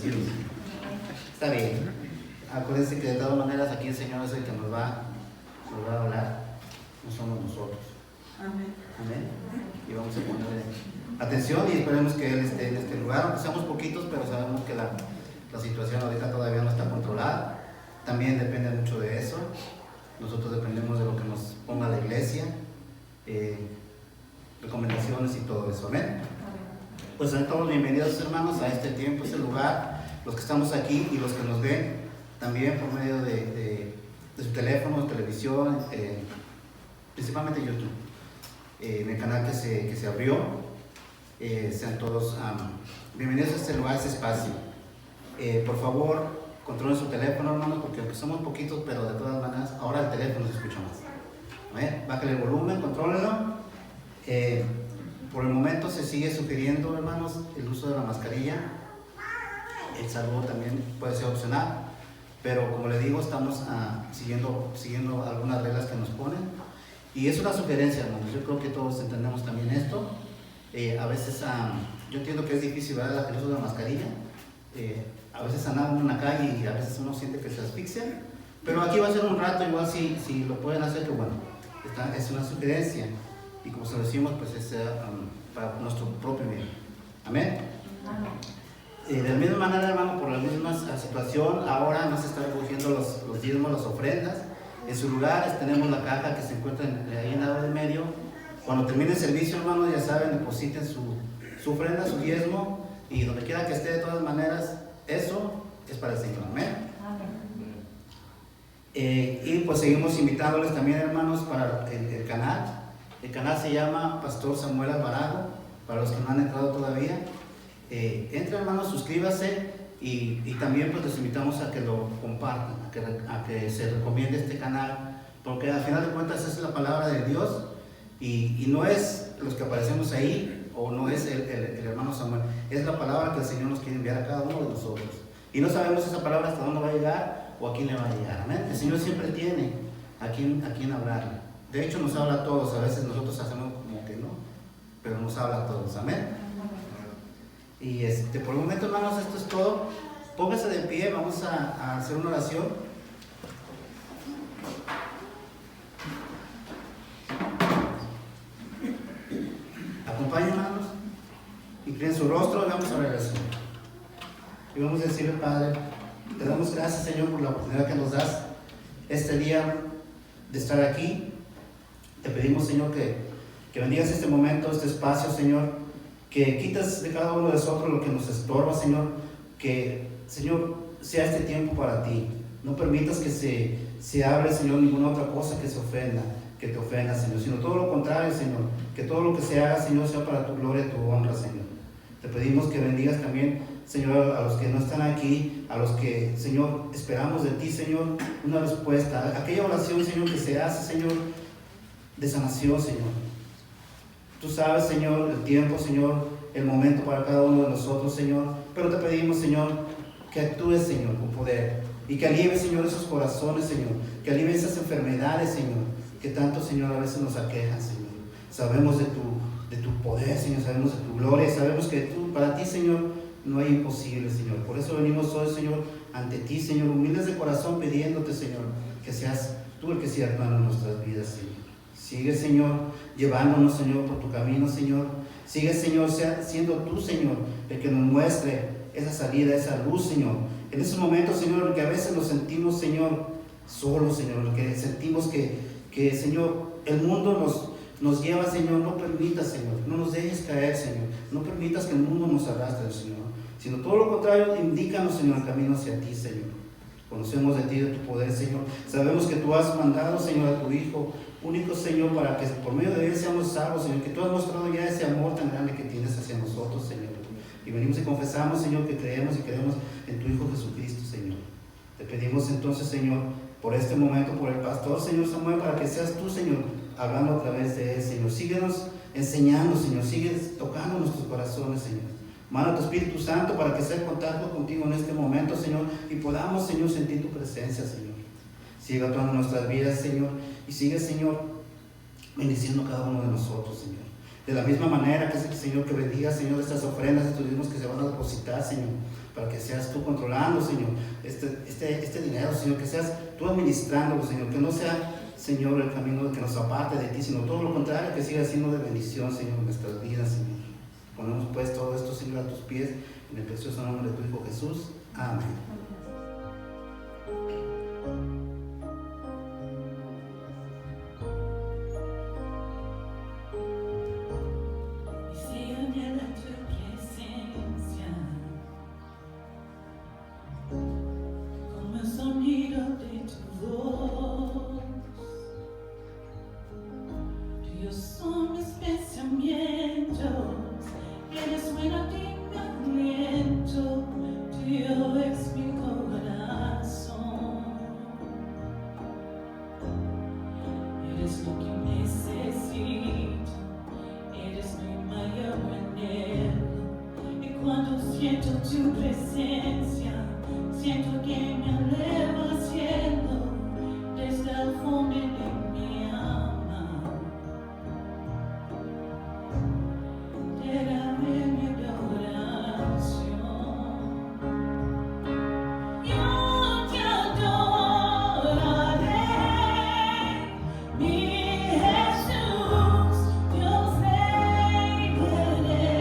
bendecidos. Está bien. Acuérdense que de todas maneras aquí el Señor es el que nos va a hablar, no somos nosotros. Amén. Amén. Y vamos a ponerle atención y esperemos que Él esté en este lugar, aunque seamos poquitos, pero sabemos que la situación ahorita todavía no está controlada. También depende mucho de eso. Nosotros dependemos de lo que nos ponga la iglesia, recomendaciones y todo eso. Amén. Pues sean todos bienvenidos, hermanos, a este tiempo, este lugar, los que estamos aquí y los que nos ven también por medio de su teléfono, televisión, principalmente YouTube, en el canal que se abrió. Sean todos bienvenidos a este lugar, a este espacio. Por favor, controlen su teléfono, hermanos, porque aunque somos poquitos, pero de todas maneras, ahora el teléfono se escucha más. Bájale el volumen, contrólenlo. Por el momento se sigue sugiriendo, hermanos, el uso de la mascarilla. El saludo también puede ser opcional, pero como les digo, estamos siguiendo algunas reglas que nos ponen. Y es una sugerencia, hermanos. Yo creo que todos entendemos también esto. A veces, yo entiendo que es difícil, ¿verdad?, el uso de la mascarilla. A veces andamos en la calle y a veces uno siente que se asfixia. Pero aquí va a ser un rato, igual si lo pueden hacer, que bueno, es una sugerencia. Y como se lo decimos, pues es para nuestro propio bien. Amén. De la misma manera, hermano, por la misma situación, ahora no se están recogiendo los diezmos, las ofrendas. En sus lugares tenemos la caja que se encuentra ahí en el lado del medio. Cuando termine el servicio, hermano, ya saben, depositen su ofrenda, su diezmo, y donde quiera que esté, de todas maneras, eso es para el Señor. Amén. Y pues seguimos invitándoles también, hermanos, para el canal. El canal se llama Pastor Samuel Alvarado, para los que no han entrado todavía. Entren, hermanos, suscríbase y también pues les invitamos a que lo compartan, a que se recomiende este canal, porque al final de cuentas es la palabra de Dios y no es los que aparecemos ahí o no es el hermano Samuel, es la palabra que el Señor nos quiere enviar a cada uno de nosotros. Y no sabemos esa palabra hasta dónde va a llegar o a quién le va a llegar. Amén. El Señor siempre tiene a quién hablarle. De hecho nos habla a todos, a veces nosotros hacemos como que no, pero nos habla a todos. Amén. Y por el momento, hermanos, esto es todo. Póngase de pie, vamos a hacer una oración. Acompañen, hermanos, y creen su rostro y vamos a regresar. Y vamos a decirle, Padre, te damos gracias, Señor, por la oportunidad que nos das este día de estar aquí. Te pedimos, Señor, que bendigas este momento, este espacio, Señor, que quitas de cada uno de nosotros lo que nos estorba, Señor, que, Señor, sea este tiempo para ti. No permitas que se hable, Señor, ninguna otra cosa que te ofenda, Señor, sino todo lo contrario, Señor, que todo lo que se haga, Señor, sea para tu gloria y tu honra, Señor. Te pedimos que bendigas también, Señor, a los que no están aquí, a los que, Señor, esperamos de ti, Señor, una respuesta. Aquella oración, Señor, que se hace, Señor, de sanación, Señor. Tú sabes, Señor, el tiempo, Señor, el momento para cada uno de nosotros, Señor. Pero te pedimos, Señor, que actúes, Señor, con poder. Y que alivie, Señor, esos corazones, Señor. Que alivie esas enfermedades, Señor, que tanto, Señor, a veces nos aquejan, Señor. Sabemos de tu poder, Señor. Sabemos de tu gloria. Sabemos que para ti, Señor, no hay imposible, Señor. Por eso venimos hoy, Señor, ante ti, Señor, humildes de corazón, pidiéndote, Señor, que seas tú el que siga actuando en nuestras vidas, Señor. Sigue, Señor, llevándonos, Señor, por tu camino, Señor. Sigue, Señor, siendo tú, Señor, el que nos muestre esa salida, esa luz, Señor. En esos momentos, Señor, en que a veces nos sentimos, Señor, solos, Señor, en que sentimos que, Señor, el mundo nos lleva, Señor. No permitas, Señor, no nos dejes caer, Señor. No permitas que el mundo nos arrastre, Señor. Sino todo lo contrario, indícanos, Señor, el camino hacia ti, Señor. Conocemos de ti, de tu poder, Señor. Sabemos que tú has mandado, Señor, a tu Hijo único, Señor, para que por medio de él seamos salvos, Señor. Que tú has mostrado ya ese amor tan grande que tienes hacia nosotros, Señor. Y venimos y confesamos, Señor, que creemos en tu Hijo Jesucristo, Señor. Te pedimos entonces, Señor, por este momento, por el pastor, Señor Samuel, para que seas tú, Señor, hablando a través de él, Señor. Síguenos enseñando, Señor. Sigues tocando nuestros corazones, Señor. Manda tu Espíritu Santo para que sea en contacto contigo en este momento, Señor, y podamos, Señor, sentir tu presencia, Señor. Sigue actuando en nuestras vidas, Señor, y sigue, Señor, bendiciendo a cada uno de nosotros, Señor. De la misma manera que es el Señor que bendiga, Señor, estas ofrendas, estos diezmos que se van a depositar, Señor, para que seas tú controlando, Señor, este dinero, Señor, que seas tú administrándolo, Señor, que no sea, Señor, el camino que nos aparte de ti, sino todo lo contrario, que siga siendo de bendición, Señor, en nuestras vidas, Señor. Ponemos pues todo esto, Señor, a tus pies, en el precioso nombre de tu Hijo Jesús. Amén. Siento tu presencia, siento que me eleva al cielo, desde el fondo de mi alma. Te daré mi adoración. Yo te adoraré, mi Jesús, Dios Rey eres.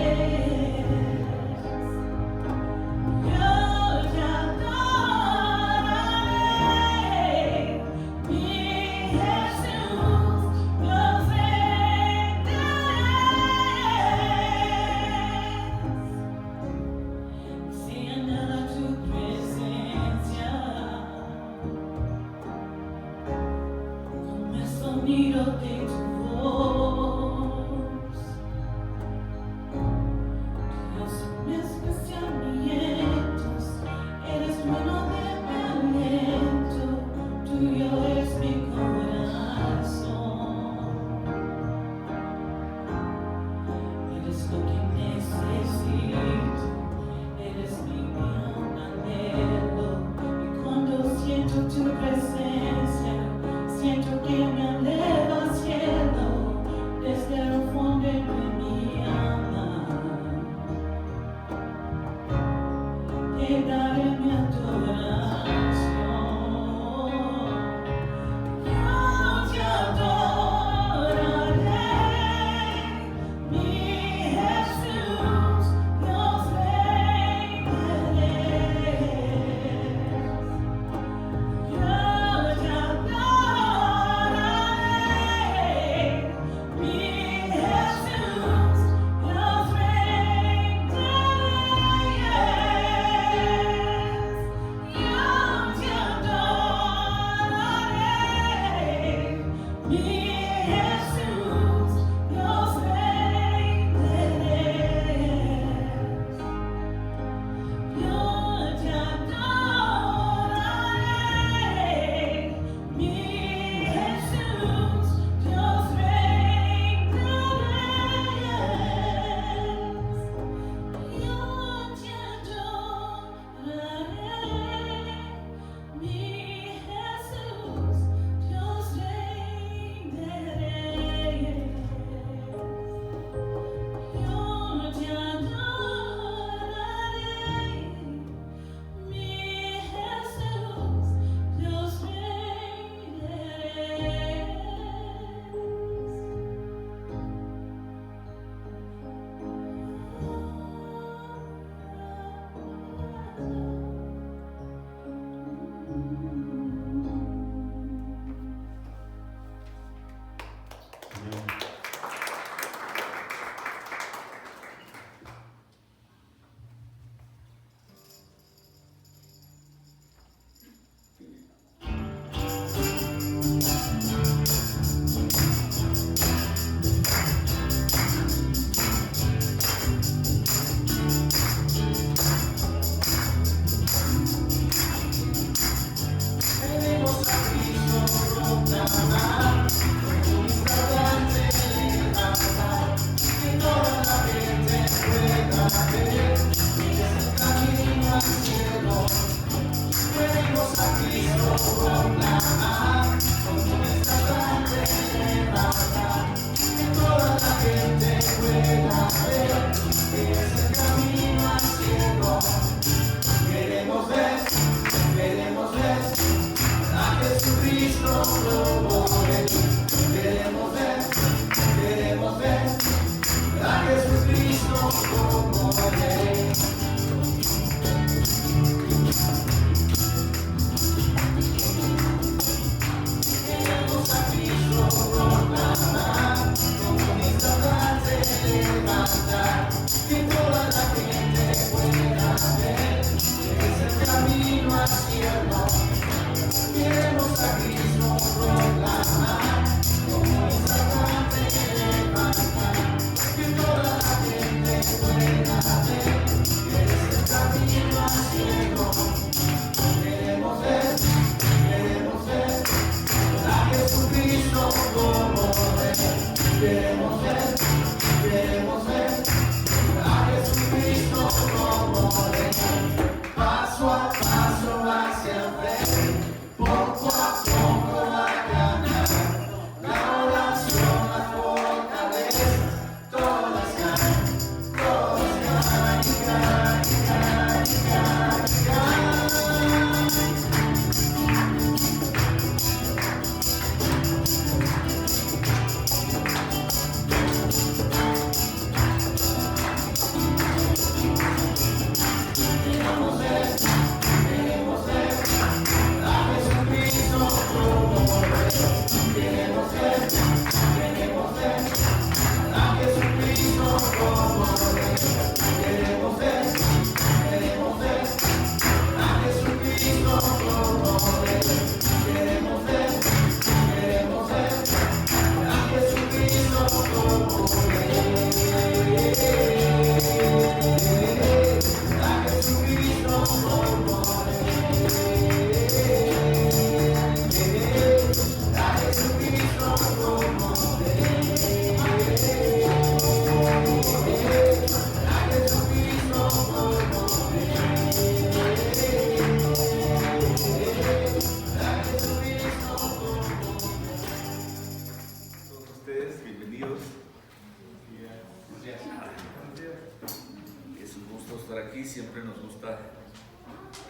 Sonido de tu voz, Dios, mis pensamientos, eres bueno de mi aliento, tuyo es mi corazón, eres lo que necesito, eres mi gran anhelo, y cuando siento tu presencia, siento que me eleva al cielo, desde el fondo de mi alma. Te daré mi adoración. Yo te adoraré, mi Jesús, Dios Rey eres. Yo te adoraré, mi Jesús, Dios Rey eres. Yo te adoraré, mi Jesús, Dios Rey eres. Yo te adoraré, mi Jesús, Dios Rey eres. Yo te adoraré, mi Jesús, Dios Rey eres. Yo te adoraré, mi Jesús, Dios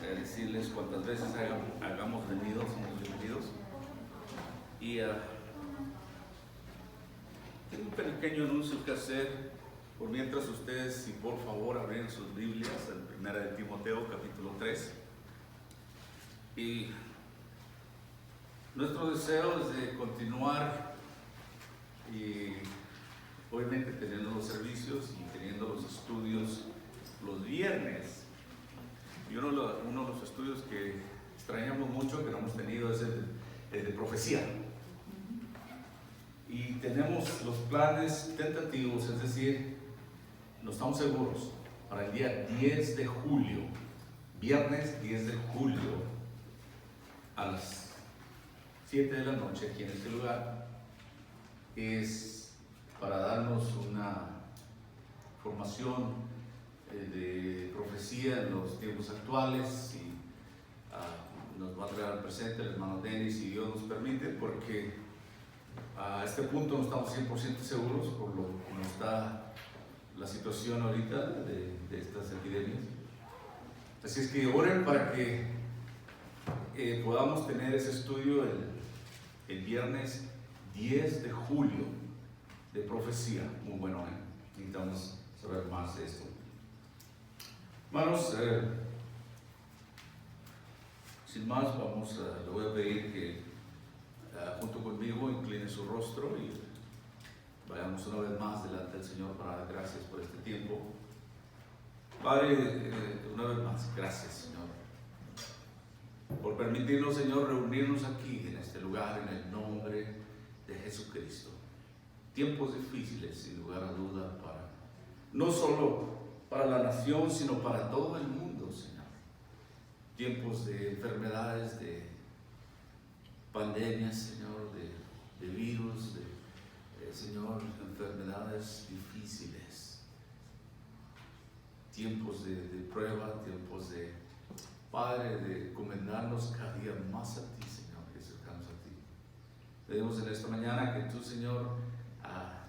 Decirles cuantas veces hagamos venido, somos bienvenidos. Y tengo un pequeño anuncio que hacer por mientras ustedes, si por favor abren sus Biblias en 1 de Timoteo capítulo 3. Y nuestro deseo es de continuar y obviamente teniendo los servicios y teniendo los estudios los viernes. Y uno de los estudios que extrañamos mucho, que no hemos tenido, es el de profecía. Y tenemos los planes tentativos, es decir, no estamos seguros, para el día 10 de julio, viernes 10 de julio, a las 7 de la noche, aquí en este lugar, es para darnos una formación de profecía en los tiempos actuales, y nos va a traer al presente el hermano Denis, si Dios nos permite, porque a este punto no estamos 100% seguros por cómo está la situación ahorita de estas epidemias. Así es que oren para que podamos tener ese estudio el viernes 10 de julio de profecía. Muy bueno, necesitamos saber más de esto. Hermanos, sin más, le voy a pedir que junto conmigo incline su rostro y vayamos una vez más delante del Señor para dar gracias por este tiempo. Padre, una vez más, gracias, Señor, por permitirnos, Señor, reunirnos aquí en este lugar en el nombre de Jesucristo. Tiempos difíciles, sin lugar a duda, no solo para la nación, sino para todo el mundo, Señor. Tiempos de enfermedades, de pandemias, Señor, de virus, Señor, enfermedades difíciles. Tiempos de prueba, tiempos de, Padre, de encomendarnos cada día más a ti, Señor, que acercamos a ti. Pedimos en esta mañana que tú, Señor,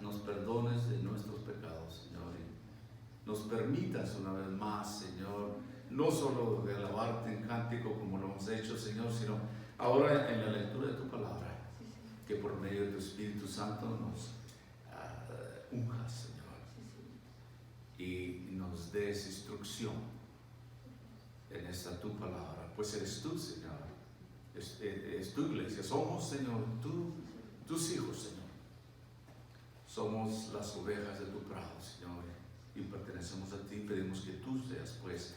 nos perdones de nuestros pecados, Señor, y nos permitas una vez más, Señor, no solo de alabarte en cántico como lo hemos hecho, Señor, sino ahora en la lectura de tu palabra, que por medio de tu Espíritu Santo nos unjas, Señor, y nos des instrucción en esta tu palabra, pues eres tú, Señor, es tu iglesia, somos, Señor, tus hijos, Señor. Somos las ovejas de tu prado, Señor, y pertenecemos a ti. Pedimos que tú seas, pues,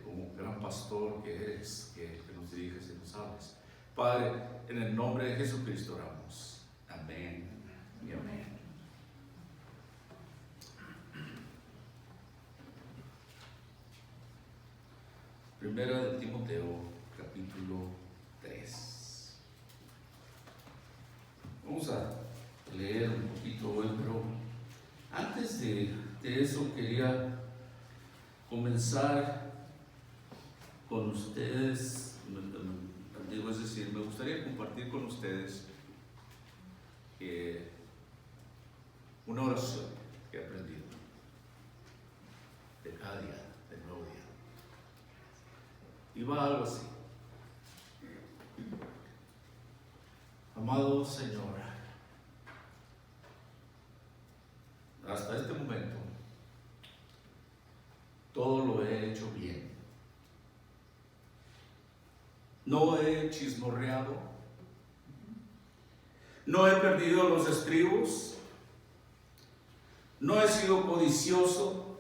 como gran pastor que eres, que nos diriges y nos hables. Padre, en el nombre de Jesucristo oramos. Amén y amén. Primera de Timoteo, capítulo 3. Vamos a leer un poquito hoy, pero antes de eso quería comenzar con ustedes. Es decir, me gustaría compartir con ustedes una oración que he aprendido de cada día, del nuevo día. Y va algo así: amado Señor, hasta este momento todo lo he hecho bien. No he chismorreado, no he perdido los estribos, no he sido codicioso,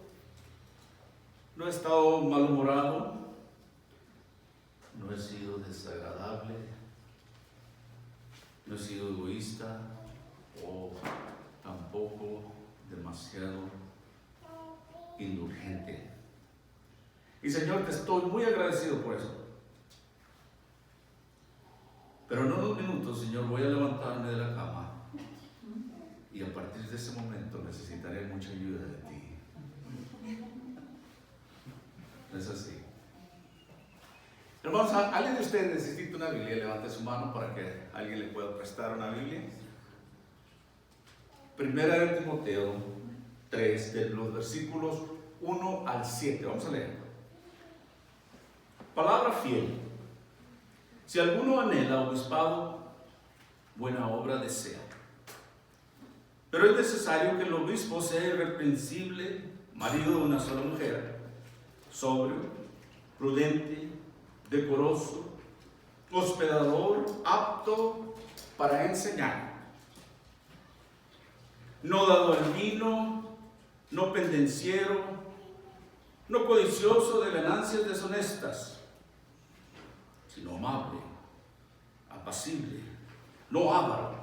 no he estado malhumorado, no he sido desagradable, no he sido egoísta o tampoco demasiado indulgente. Y Señor, te estoy muy agradecido por eso. Pero en unos minutos, Señor, voy a levantarme de la cama y a partir de ese momento necesitaré mucha ayuda de ti. ¿No es así? Hermanos, ¿alguien de ustedes necesita una Biblia? Levante su mano para que alguien le pueda prestar una Biblia. Primera de Timoteo 3, de los versículos 1 al 7. Vamos a leer. Palabra fiel. Si alguno anhela obispado, buena obra desea. Pero es necesario que el obispo sea irreprensible, marido de una sola mujer, sobrio, prudente, decoroso, hospedador, apto para enseñar, no dado al vino, no pendenciero, no codicioso de ganancias deshonestas, sino amable, apacible, no avaro,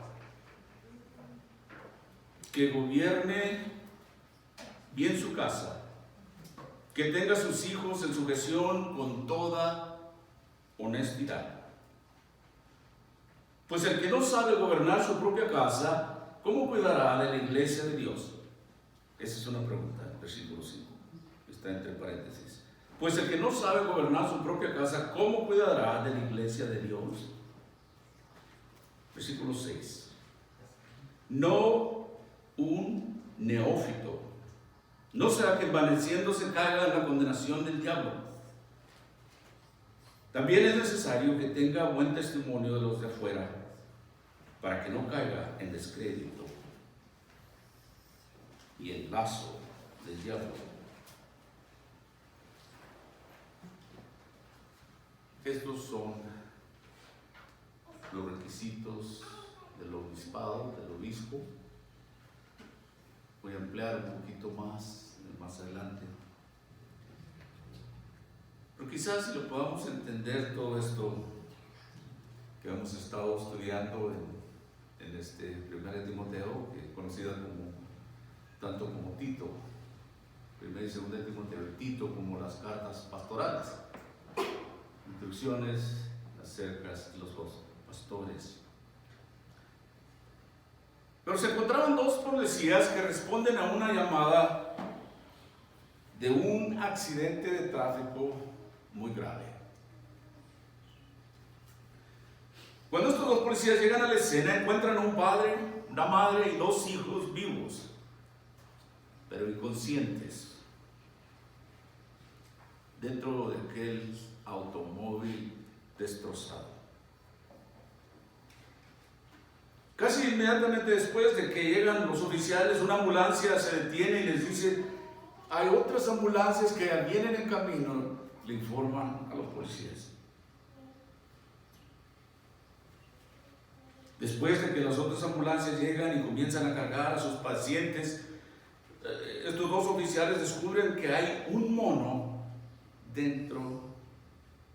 que gobierne bien su casa, que tenga a sus hijos en sujeción con toda honestidad. Pues el que no sabe gobernar su propia casa, ¿cómo cuidará de la iglesia de Dios? Esa es una pregunta, versículo 5, está entre paréntesis. Pues el que no sabe gobernar su propia casa, ¿cómo cuidará de la iglesia de Dios? Versículo 6. No un neófito, no sea que envaneciéndose caiga en la condenación del diablo. También es necesario que tenga buen testimonio de los de afuera, para que no caiga en descrédito y en lazo del diablo. Estos son los requisitos del obispado, del obispo. Voy a emplear un poquito más adelante. Pero quizás si lo podamos entender todo esto que hemos estado estudiando en este 1 Timoteo, que es conocida tanto como Tito, 1 y 2 Timoteo, y Tito como las cartas pastorales. Instrucciones acerca de los pastores. Pero se encontraban dos policías que responden a una llamada de un accidente de tráfico muy grave. Cuando estos dos policías llegan a la escena, encuentran a un padre, una madre y dos hijos vivos, pero inconscientes, dentro de aquel automóvil destrozado. Casi inmediatamente después de que llegan los oficiales, una ambulancia se detiene y les dice: hay otras ambulancias que vienen en camino. Le informan a los policías. Después de que las otras ambulancias llegan y comienzan a cargar a sus pacientes, estos dos oficiales descubren que hay un mono dentro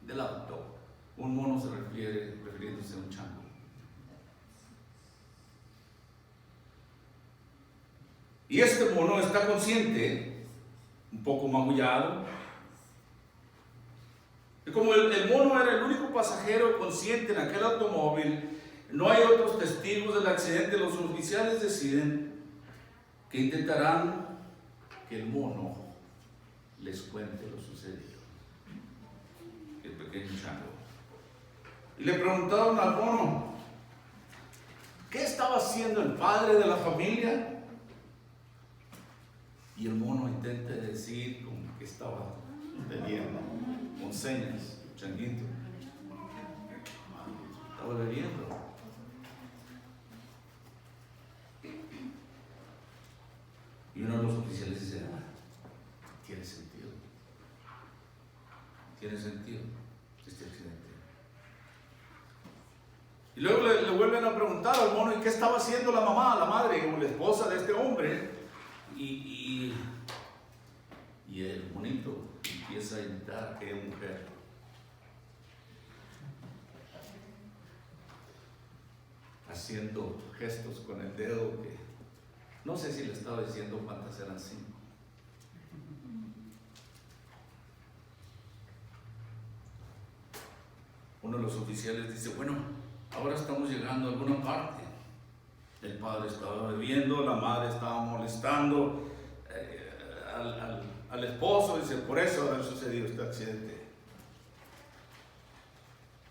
del auto, un mono se refiere refiriéndose a un chango. Y este mono está consciente, un poco magullado. Y como el mono era el único pasajero consciente en aquel automóvil, no hay otros testigos del accidente, los oficiales deciden que intentarán que el mono les cuente lo sucedido. El pequeño chango. Y le preguntaron al mono, ¿qué estaba haciendo el padre de la familia? Y el mono intenta decir como que estaba bebiendo, con señas, changuito. Estaba bebiendo. Y uno de los oficiales dice, tiene sentido. Tiene sentido este accidente. Y luego le vuelven a preguntar al mono, ¿y qué estaba haciendo la mamá, la madre o la esposa de este hombre? Y el monito empieza a imitar a aquella mujer. Haciendo gestos con el dedo que no sé si le estaba diciendo cuántas eran 5. Uno de los oficiales dice, bueno, ahora estamos llegando a alguna parte. El padre estaba bebiendo, la madre estaba molestando al esposo, dice, por eso ha sucedido este accidente.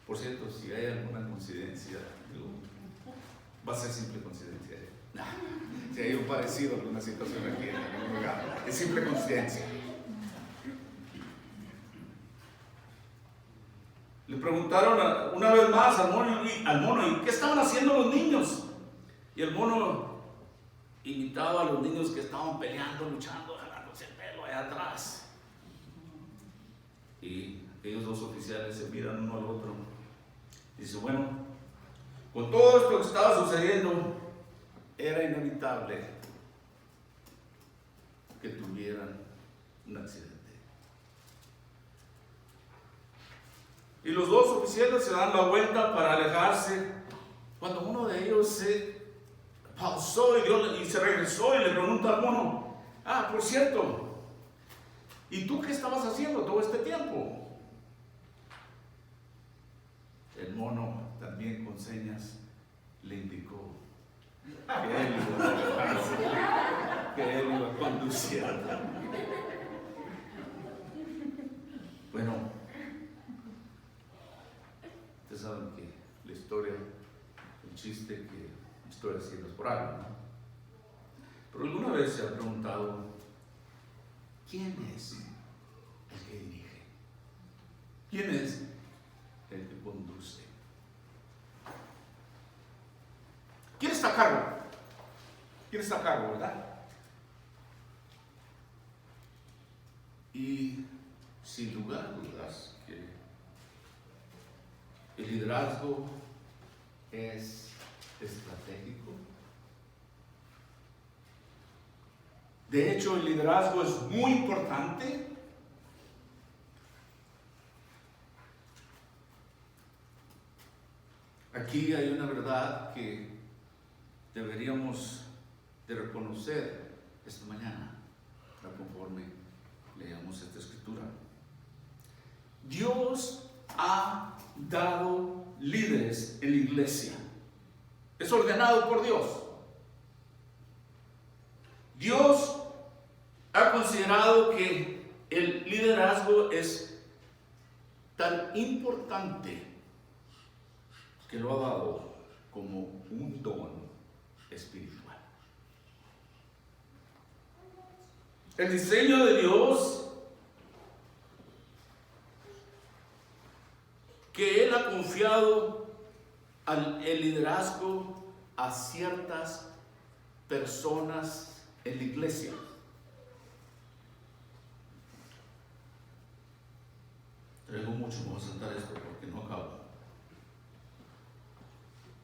Por cierto, si hay alguna coincidencia, va a ser simple coincidencia. Si hay un parecido a alguna situación aquí en algún lugar, es simple coincidencia. Le preguntaron una vez más al mono, ¿y qué estaban haciendo los niños? Y el mono imitaba a los niños que estaban peleando, luchando, jalándose el pelo allá atrás. Y ellos dos oficiales se miran uno al otro. Y dice, bueno, con todo esto que estaba sucediendo, era inevitable que tuvieran un accidente. Y los dos oficiales se dan la vuelta para alejarse, cuando uno de ellos se pausó y se regresó y le pregunta al mono, por cierto, ¿y tú qué estabas haciendo todo este tiempo? El mono, también con señas, le indicó que él iba conduciendo. Bueno, ustedes saben que la historia, el chiste que estoy haciendo es por algo, ¿no? Pero alguna vez se ha preguntado, ¿quién es el que dirige? ¿Quién es el que conduce? ¿Quién está a cargo? ¿Quién está a cargo, verdad? Y sin lugar a dudas que el liderazgo es estratégico. De hecho, el liderazgo es muy importante. Aquí hay una verdad que deberíamos de reconocer esta mañana, conforme leamos esta escritura. Dios ha dado líderes en la iglesia. Es ordenado por Dios. Dios ha considerado que el liderazgo es tan importante que lo ha dado como un don espiritual. El diseño de Dios, que Él ha confiado el liderazgo a ciertas personas en la iglesia. Traigo mucho, me voy a saltar esto porque no acabo.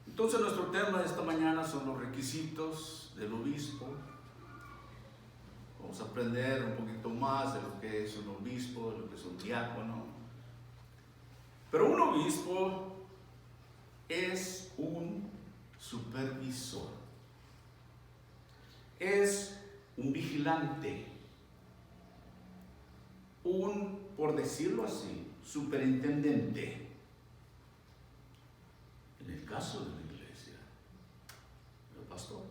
Entonces nuestro tema de esta mañana son los requisitos del obispo. Vamos a aprender un poquito más de lo que es un obispo, de lo que es un diácono. Pero un obispo es un supervisor, es un vigilante, por decirlo así, superintendente. En el caso de la iglesia, el pastor.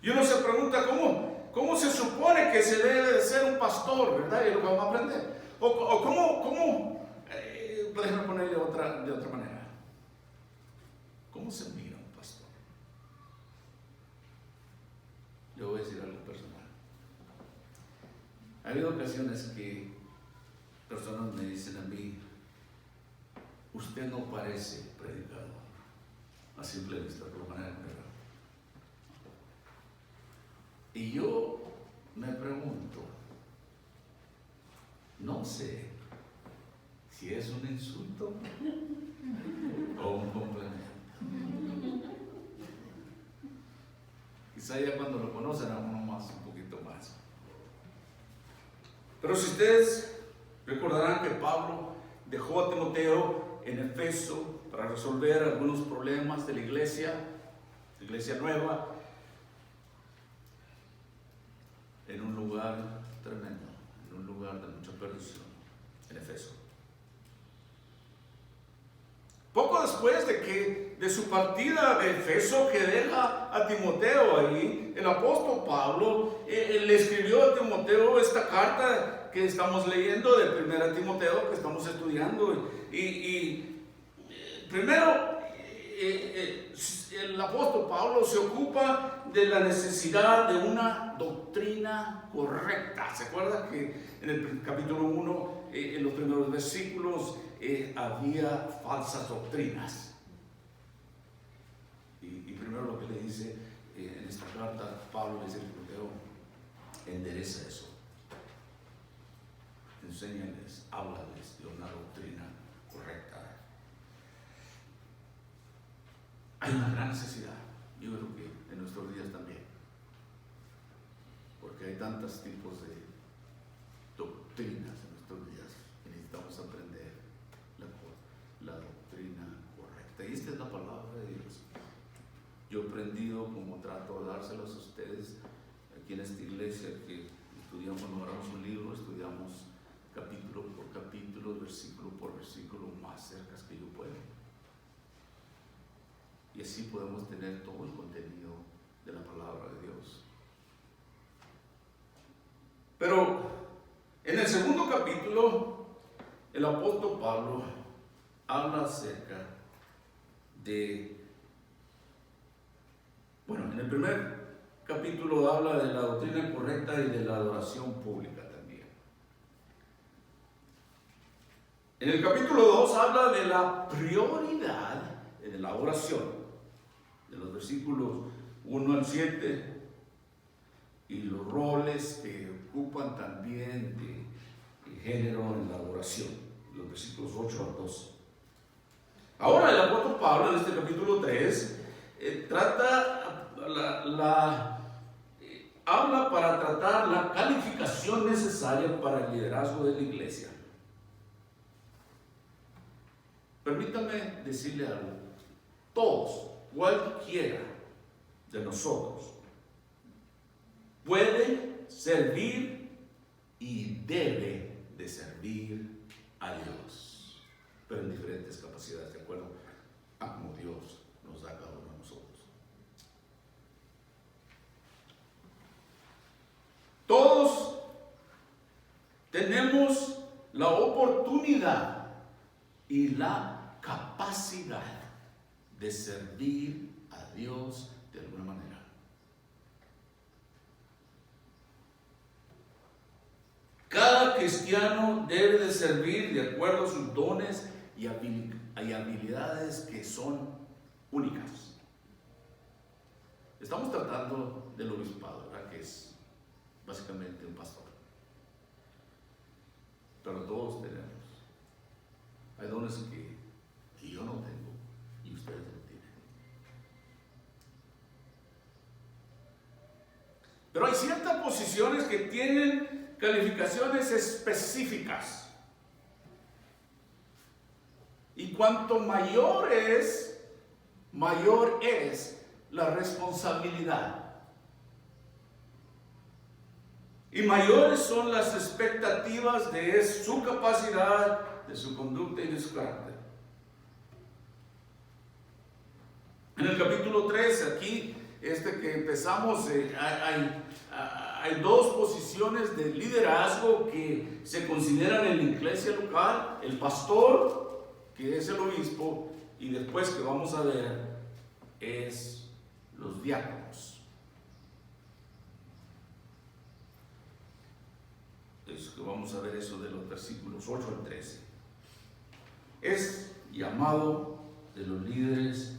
Y uno se pregunta cómo se supone que se debe de ser un pastor, ¿verdad? Y lo vamos a aprender. O cómo déjenme ponerle de otra manera. ¿Cómo se mira un pastor? Yo voy a decir algo personal. Ha habido ocasiones que personas me dicen a mí, usted no parece predicador, a simple vista, por la manera que me veo. Y yo me pregunto, no sé si es un insulto o un complemento. Quizá ya cuando lo conocen a uno más, un poquito más. Pero si ustedes recordarán que Pablo dejó a Timoteo en Efeso para resolver algunos problemas de la iglesia nueva, en un lugar tremendo, en un lugar de mucha perdición, en Efeso. Poco después de su partida de Efeso, que deja a Timoteo ahí, el apóstol Pablo le escribió a Timoteo esta carta que estamos leyendo de 1 Timoteo, que estamos estudiando. Primero, el apóstol Pablo se ocupa de la necesidad de una doctrina correcta. ¿Se acuerda que en el capítulo 1, en los primeros versículos, había falsas doctrinas? Y primero lo que le dice en esta carta, Pablo le dice a Timoteo, endereza eso. Enséñales, háblales de una doctrina correcta. Hay una gran necesidad, yo creo que en nuestros días también, porque hay tantos tipos de doctrinas en nuestros días y necesitamos aprender la doctrina correcta. Y esta es la palabra de Dios. Yo he aprendido, como trato de dárselas a ustedes aquí en esta iglesia, que estudiamos, cuando agarramos un libro, estudiamos capítulo por capítulo, versículo por versículo, más cerca que yo puedo. Y así podemos tener todo el contenido de la palabra de Dios. Pero en el segundo capítulo, el apóstol Pablo habla acerca de, en el primer capítulo habla de la doctrina correcta y de la adoración pública también. En el capítulo 2 habla de la prioridad de la oración, de los versículos 1 al 7, y los roles que ocupan también de género en la oración, los versículos 8 al 12. Ahora el apóstol Pablo en este capítulo 3 habla para tratar la calificación necesaria para el liderazgo de la iglesia. Permítame decirle algo. Todos, cualquiera de nosotros puede servir y debe de servir a Dios, pero en diferentes capacidades, de acuerdo a como Dios nos da a cada uno de nosotros. Todos tenemos la oportunidad y la capacidad de servir a Dios de alguna manera. Cada cristiano debe de servir de acuerdo a sus dones y habilidades que son únicas. Estamos tratando del obispado, ¿verdad? Que es básicamente un pastor. Pero todos tenemos. Hay dones que yo no tengo y ustedes no tienen. Pero hay cierta posición posiciones que tienen calificaciones específicas. Y cuanto mayor es la responsabilidad. Y mayores son las expectativas de su capacidad, de su conducta y de su carácter. En el capítulo 3, aquí, que empezamos, hay dos posiciones de liderazgo que se consideran en la iglesia local: el pastor, que es el obispo, y después que vamos a ver es los diáconos. Es que vamos a ver eso de los versículos 8 al 13. Es llamado de los líderes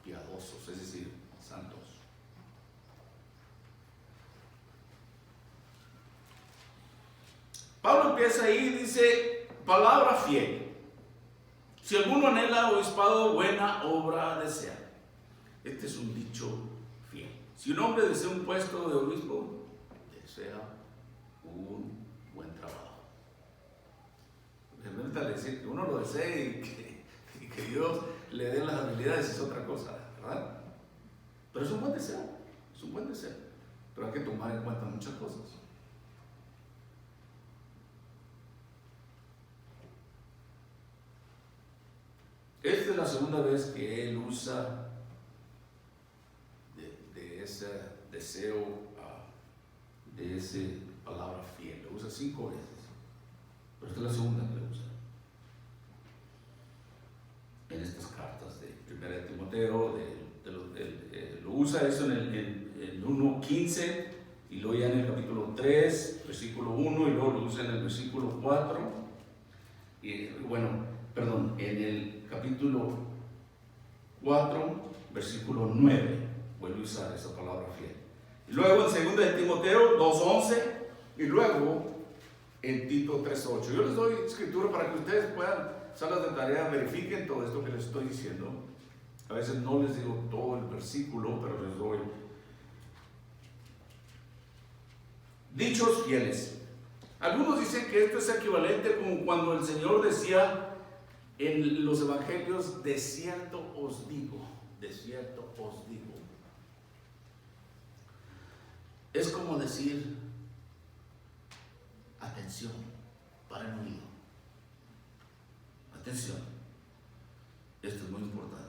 piadosos, es decir, santos. Pablo empieza ahí y dice: palabra fiel. Si alguno anhela obispado, buena obra desea. Este es un dicho fiel. Si un hombre desea un puesto de obispo, desea un buen trabajo. Permítale decir que uno lo desee y que Dios le dé las habilidades es otra cosa, ¿verdad? Pero es un buen deseo, pero hay que tomar en cuenta muchas cosas. Esta es la segunda vez que él usa de ese deseo, de esa palabra fiel. Lo usa 5 veces, pero esta es la segunda que lo usa en estas cartas de 1 Timoteo. Lo usa eso en el 1:15, y luego ya en el capítulo 3, versículo 1, y luego lo usa en el versículo 4, en el capítulo 4, versículo 9, vuelve a usar esa palabra fiel. Y luego en 2 Timoteo 2:11, y luego en Tito 3:8. Yo les doy escritura para que ustedes puedan, salas de tarea, verifiquen todo esto que les estoy diciendo. A veces no les digo todo el versículo, pero les doy dichos fieles. Algunos dicen que esto es equivalente como cuando el Señor decía en los evangelios: de cierto os digo, de cierto os digo. Es como decir: atención, paren oído, atención, esto es muy importante.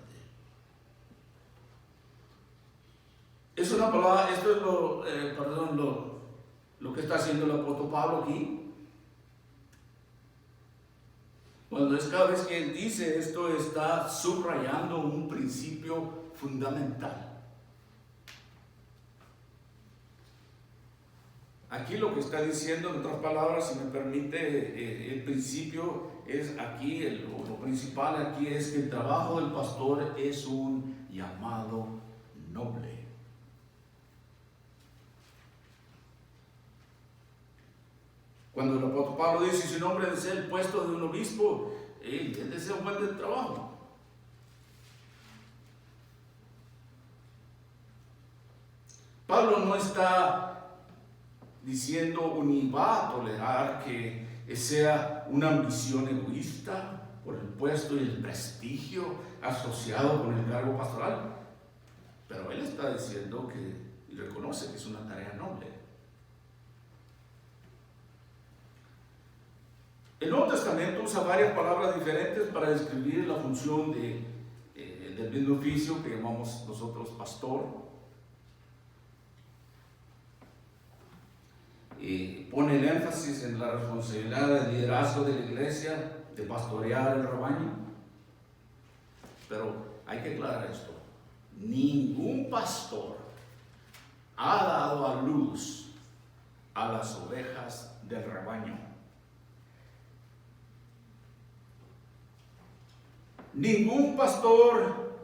Es una palabra, esto es lo que está haciendo el apóstol Pablo aquí. Cuando es cada vez que él dice esto, está subrayando un principio fundamental. Aquí lo que está diciendo, en otras palabras, si me permite, el principio es aquí, lo principal aquí es que el trabajo del pastor es un llamado noble. Cuando el apóstol Pablo dice: si un hombre desea el puesto de un obispo, él desea un buen trabajo. Pablo no está diciendo ni va a tolerar que sea una ambición egoísta por el puesto y el prestigio asociado con el cargo pastoral, pero él está diciendo que, y reconoce que es una tarea noble. El Nuevo Testamento usa varias palabras diferentes para describir la función del mismo oficio que llamamos nosotros pastor. Pone el énfasis en la responsabilidad del liderazgo de la iglesia, de pastorear el rebaño. Pero hay que aclarar esto: ningún pastor ha dado a luz a las ovejas del rebaño. Ningún pastor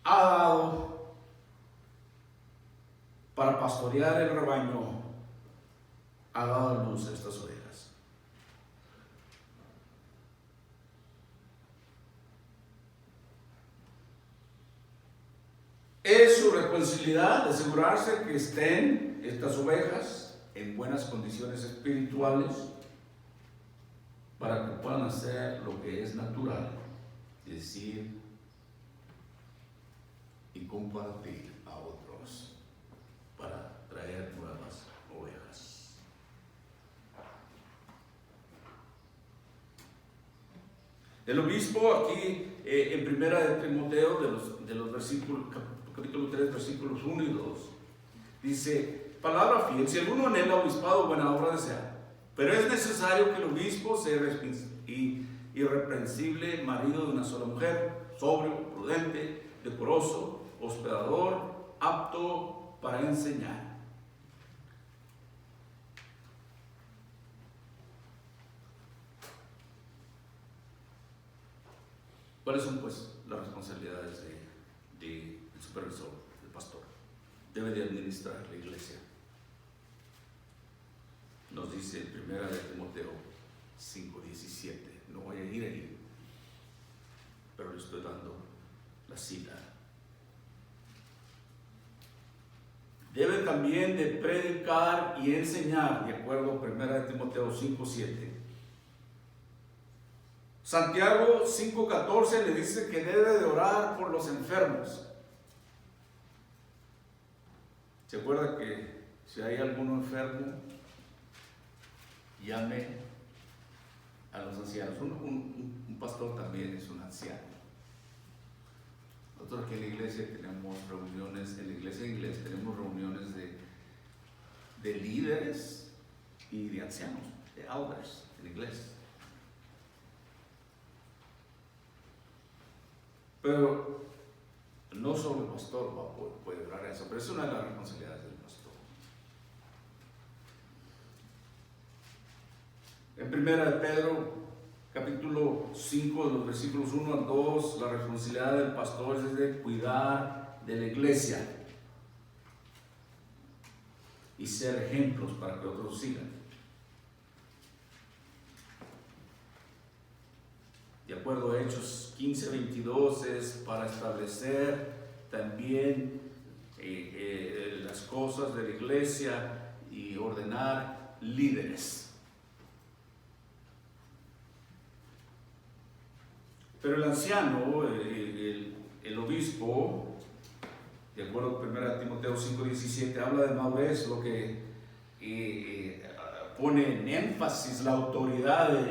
ha dado para pastorear el rebaño, ha dado a luz a estas ovejas. Es su responsabilidad de asegurarse que estén estas ovejas en buenas condiciones espirituales para que puedan hacer lo que es natural, decir y compartir a otros para traer nuevas ovejas. El obispo aquí en primera de Timoteo de los versículos, capítulo 3, versículos 1 y 2, dice: palabra fiel, si alguno anhela obispado, buena obra desea, pero es necesario que el obispo sea irreprensible, marido de una sola mujer, sobrio, prudente, decoroso, hospedador, apto para enseñar. ¿Cuáles son pues las responsabilidades del supervisor, del pastor? Debe de administrar la iglesia. Nos dice en 1 Timoteo 5:17. No voy a ir ahí, pero le estoy dando la cita. Debe también de predicar y enseñar, de acuerdo a 1 Timoteo 5:7. Santiago 5:14 le dice que debe de orar por los enfermos. ¿Se acuerda que si hay alguno enfermo, llame a los ancianos? Un pastor también es un anciano. Nosotros aquí en la iglesia tenemos reuniones, en la iglesia inglesa tenemos reuniones de líderes y de ancianos, de elders en inglés. Pero no solo el pastor puede orar eso, pero es una de las responsabilidades del pastor. En 1 de Pedro, capítulo 5, de los versículos 1 al 2, la responsabilidad del pastor es de cuidar de la iglesia y ser ejemplos para que otros sigan. De acuerdo a Hechos 15:22, es para establecer también las cosas de la iglesia y ordenar líderes. Pero el anciano, el obispo, de acuerdo a 1 Timoteo 5:17, habla de madurez, lo que pone en énfasis la autoridad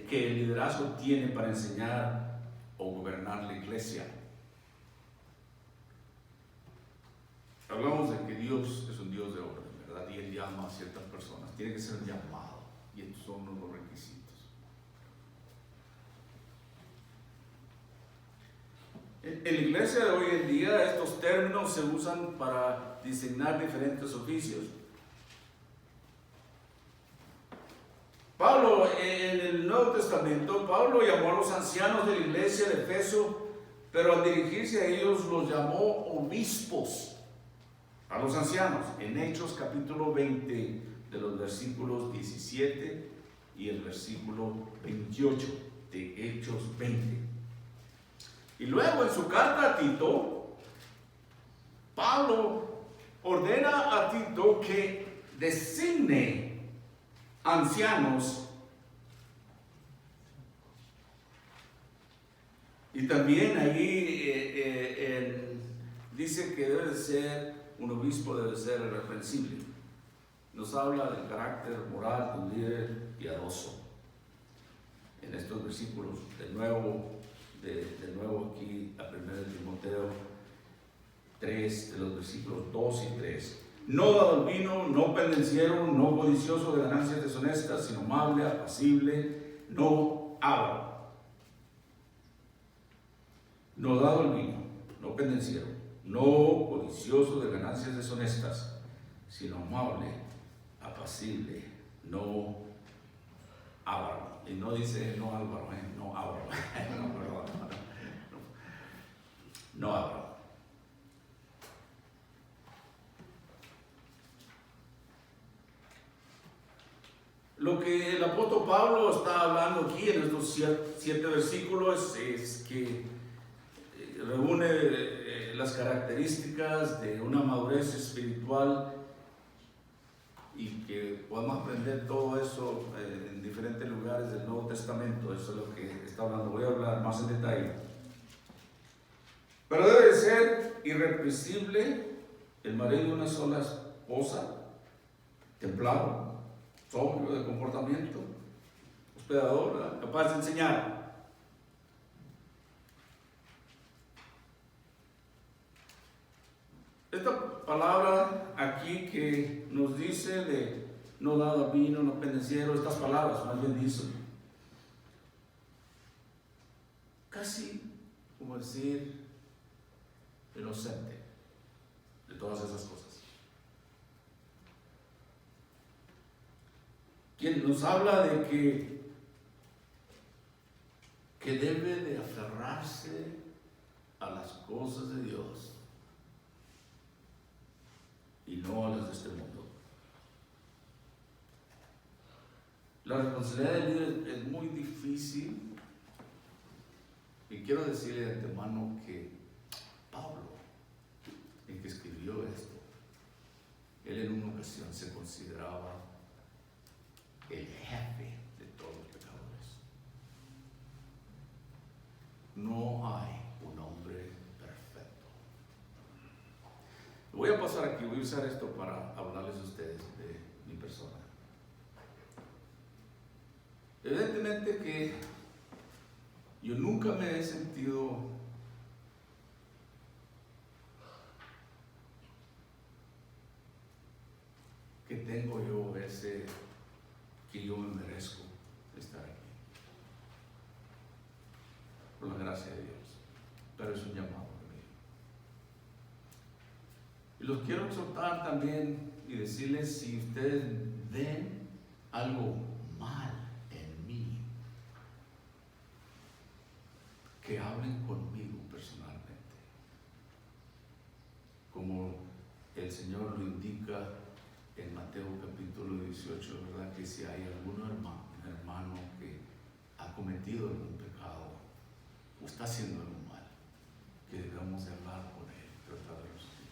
que el liderazgo tiene para enseñar o gobernar la iglesia. Hablamos de que Dios es un Dios de orden, ¿verdad? Y Él llama a ciertas personas. Tiene que ser un llamado, y estos son los requisitos. En la iglesia de hoy en día, estos términos se usan para designar diferentes oficios. Pablo, en el Nuevo Testamento, Pablo llamó a los ancianos de la iglesia de Efeso, pero al dirigirse a ellos los llamó obispos, a los ancianos, en Hechos capítulo 20, de los versículos 17 y el versículo 28 de Hechos 20. Y luego en su carta a Tito, Pablo ordena a Tito que designe ancianos, y también ahí dice que debe de ser un obispo, debe ser irreprensible. Nos habla del carácter moral de un líder piadoso en estos versículos. De nuevo aquí a 1 Timoteo 3, de los versículos 2 y 3. No dado al vino, no pendenciero, no codicioso de ganancias deshonestas, sino amable, apacible, no avaro. No dado al vino, no pendenciero, no codicioso de ganancias deshonestas, sino amable, apacible, no avaro. Y no dice no Álvaro, no avaro. No, perdón. No avaro. Lo que el apóstol Pablo está hablando aquí en estos 7 versículos es que reúne las características de una madurez espiritual y que podamos aprender todo eso en diferentes lugares del Nuevo Testamento. Eso es lo que está hablando. Voy a hablar más en detalle. Pero debe de ser irrepresible el marido de una sola esposa, templado, sobrio de comportamiento, hospedador, ¿verdad? Capaz de enseñar. Esta palabra aquí que nos dice de no dado a vino, no pendenciero, estas palabras más bien dicen, casi como decir inocente de todas esas cosas. Quien nos habla de que debe de aferrarse a las cosas de Dios y no a las de este mundo. La responsabilidad del líder es muy difícil, y quiero decirle de antemano que Pablo, el que escribió esto, él en una ocasión se consideraba el jefe de todos los pecadores. No hay un hombre perfecto. Voy a pasar aquí, voy a usar esto para hablarles a ustedes de mi persona. Evidentemente que yo nunca me he sentido que tengo yo ese, que yo me merezco estar aquí. Por la gracia de Dios. Pero es un llamado de mí. Y los quiero exhortar también y decirles, si ustedes ven algo mal en mí, que hablen conmigo personalmente. Como el Señor lo indica en Mateo capítulo 18, ¿verdad? Que si hay algún hermano que ha cometido algún pecado o está haciendo algo mal, que debemos de hablar con él, tratar de resolverlo.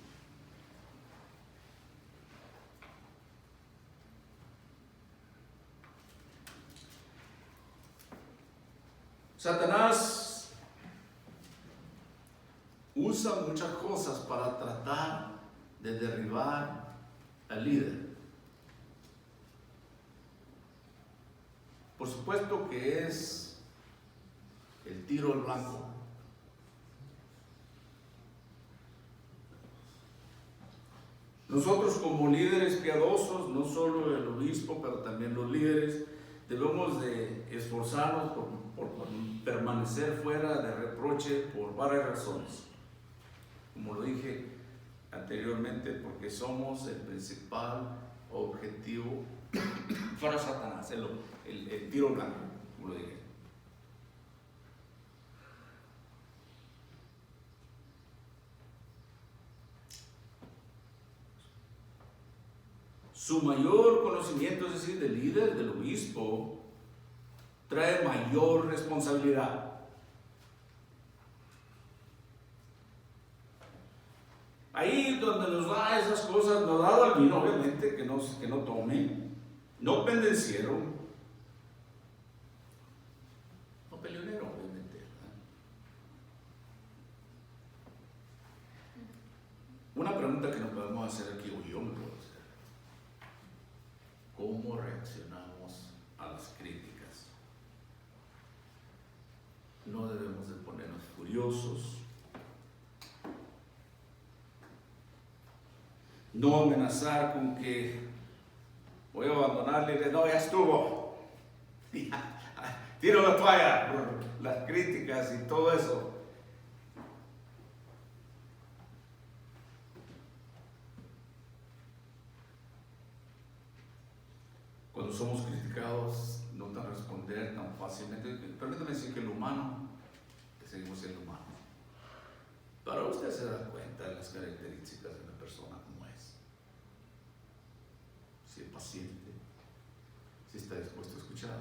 Satanás usa muchas cosas para tratar de derribar al líder. Por supuesto que es el tiro al blanco. Nosotros como líderes piadosos, no solo el obispo, pero también los líderes, debemos de esforzarnos por permanecer fuera de reproche por varias razones. Como lo dije anteriormente, porque somos el principal objetivo para Satanás, el tiro blanco, como lo dije. Su mayor conocimiento, es decir, del líder, del obispo, trae mayor responsabilidad. Ahí donde nos da esas cosas, nos da al vino, obviamente, que no tome, no pendenciero, no peleonero, obviamente, ¿verdad? Una pregunta que nos podemos hacer aquí, o yo me puedo hacer: ¿cómo reaccionamos a las críticas? No debemos de ponernos furiosos, no amenazar con que voy a abandonarle, no, ya estuvo, tiro la toalla por las críticas y todo eso. Cuando somos criticados, no tan responder tan fácilmente. Permítame decir que el humano, que seguimos siendo humanos, pero usted se da cuenta de las características de una persona como es. Si es paciente, si está dispuesto a escuchar.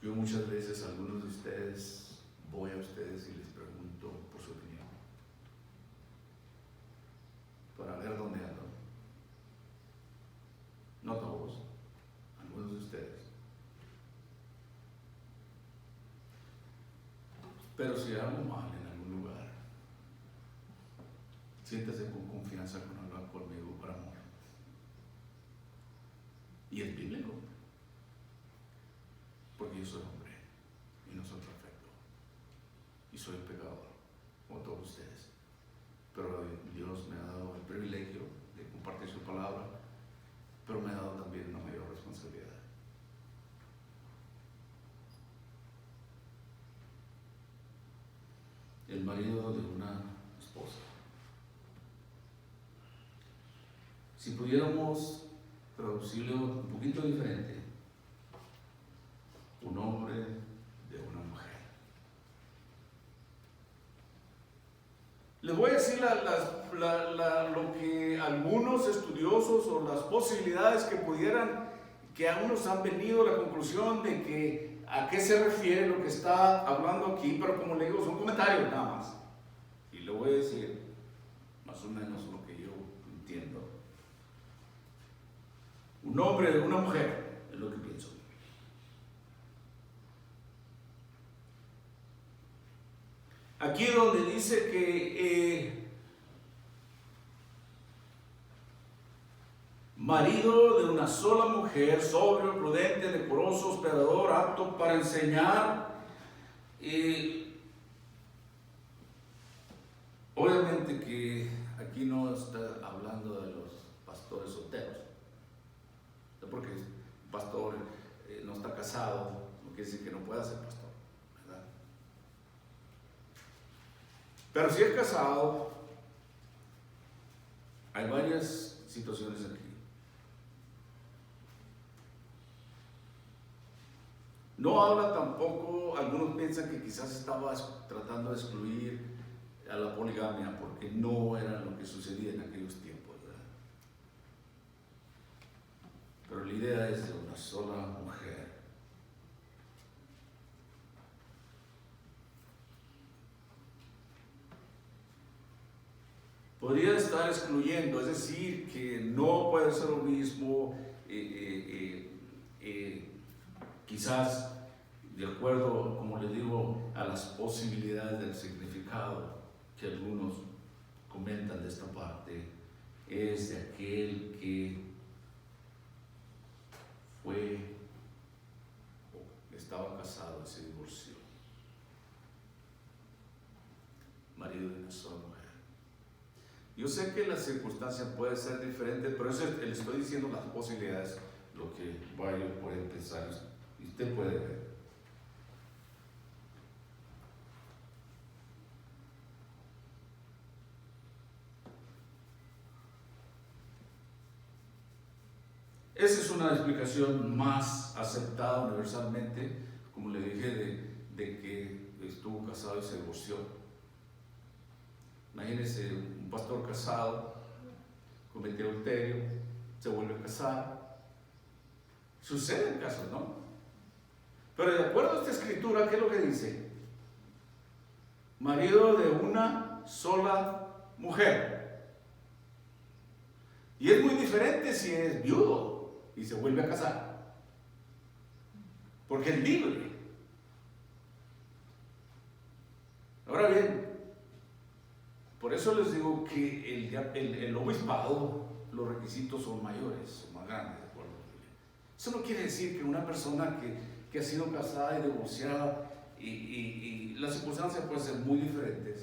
Yo muchas veces a algunos de ustedes voy a ustedes y les pregunto por su opinión, para ver dónde andan. Pero si hay algo mal en algún lugar, siéntese con confianza con hablar conmigo por amor. Y es bíblico, porque yo soy hombre y no soy perfecto, y soy un pecador, como todos ustedes. Pero Dios me ha dado el privilegio de compartir su palabra, pero me ha dado también una mayor responsabilidad. El marido de una esposa. Si pudiéramos traducirlo un poquito diferente, un hombre de una mujer. Les voy a decir lo que algunos estudiosos o las posibilidades que a unos han venido a la conclusión de que a qué se refiere lo que está hablando aquí, pero como le digo, son comentarios nada más. Y le voy a decir más o menos lo que yo entiendo. Un hombre de una mujer, es lo que pienso. Aquí donde dice que marido de una sola mujer, sobrio, prudente, decoroso, hospedador, apto para enseñar. Obviamente que aquí no está hablando de los pastores solteros, porque el pastor no está casado, no quiere decir que no pueda ser pastor, ¿verdad? Pero si es casado, hay varias situaciones aquí. No habla tampoco, algunos piensan que quizás estaba tratando de excluir a la poligamia porque no era lo que sucedía en aquellos tiempos, ¿verdad? Pero la idea es de una sola mujer. Podría estar excluyendo, es decir, que no puede ser lo mismo, quizás de acuerdo, como les digo, a las posibilidades del significado que algunos comentan de esta parte, es de aquel que fue o estaba casado y se divorció, marido de una sola mujer. Yo sé que la circunstancia puede ser diferente, pero eso le estoy diciendo las posibilidades, lo que varios pueden pensar y usted puede ver. Esa es una explicación más aceptada universalmente, como le dije, de que estuvo casado y se divorció. Imagínense un pastor casado, cometió adulterio, se vuelve a casar. Suceden casos, ¿no? Pero de acuerdo a esta escritura, ¿qué es lo que dice? Marido de una sola mujer. Y es muy diferente si es viudo y se vuelve a casar, porque es libre. Ahora bien, por eso les digo que el obispado, los requisitos son mayores, son más grandes, de acuerdo. Eso no quiere decir que una persona que ha sido casada y divorciada y las circunstancias pueden ser muy diferentes,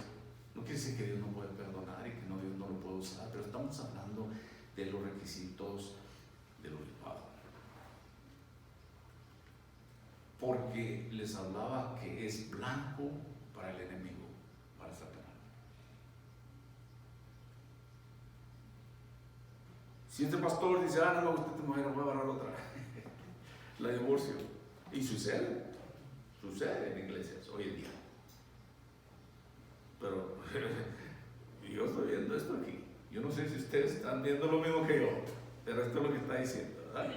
no quiere decir que Dios no puede perdonar y que Dios no lo puede usar, pero estamos hablando de los requisitos del obispado. Porque les hablaba que es blanco para el enemigo, para Satanás. Si este pastor dice, no me gusta esta mujer, no voy a agarrar otra, la divorcio. Y sucede en iglesias hoy en día. Pero yo estoy viendo esto aquí. Yo no sé si ustedes están viendo lo mismo que yo, pero esto es lo que está diciendo, ¿verdad?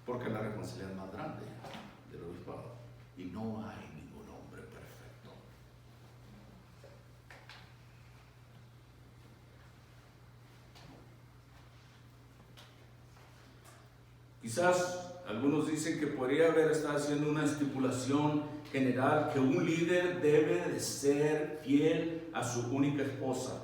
Porque la responsabilidad es más grande del obispado y no hay ningún hombre perfecto. Quizás Algunos dicen que podría haber estado haciendo una estipulación general que un líder debe de ser fiel a su única esposa.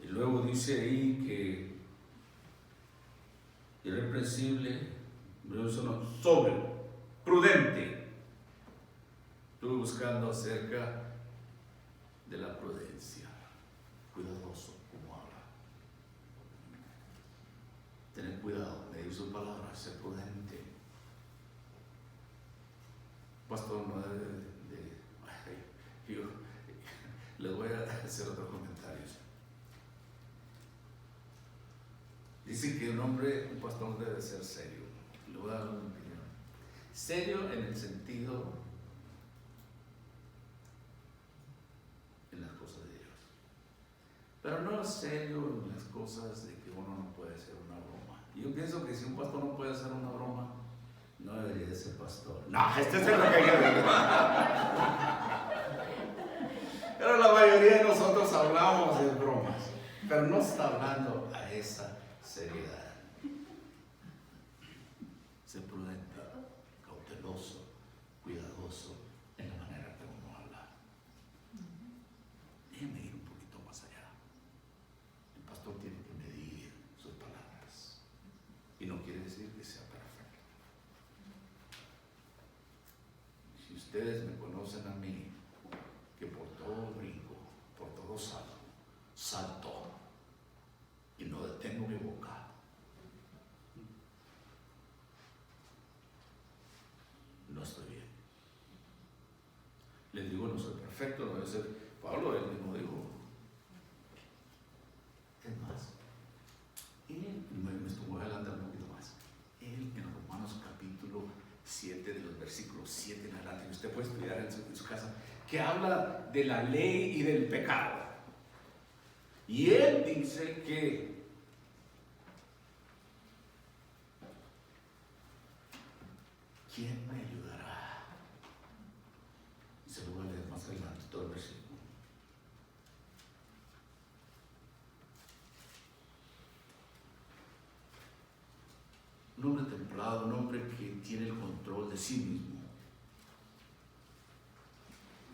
Y luego dice ahí que irreprensible, sobrio, prudente. Estuve buscando acerca de la prudencia, cuidadoso como habla. Tener cuidado, medir sus palabras, ser prudente. Pastor, no debe yo les voy a hacer otros comentarios. Dice que un pastor debe ser serio. Le voy a dar una opinión. Serio en el sentido en las cosas de Dios. Pero no serio en las cosas de que uno no puede hacer una broma. Yo pienso que si un pastor no puede hacer una broma, no debería de ser pastor. No, este es lo que yo digo. Pero la mayoría de nosotros hablamos de bromas, pero no está hablando a esa seriedad. Ser prudente, cauteloso, cuidadoso en la manera que uno habla. Déjeme ir un poquito más allá. El pastor tiene que medir sus palabras. Y no quiere decir que sea perfecto. Si ustedes me conocen a mí, que por todo brinco, por todo salto, y no detengo mi boca. No estoy bien. Les digo, no soy perfecto, no voy a ser. Pablo, él mismo dijo. Es más, me voy a adelantar un poquito más. Él en Romanos capítulo 7, de los versículos 7 en adelante, que usted puede estudiar en su casa, que habla de la ley y del pecado. Y él dice que ¿quién me ayudará? Y se lo voy a leer más adelante, todo el versículo. Un hombre templado, un hombre que tiene el control de sí mismo.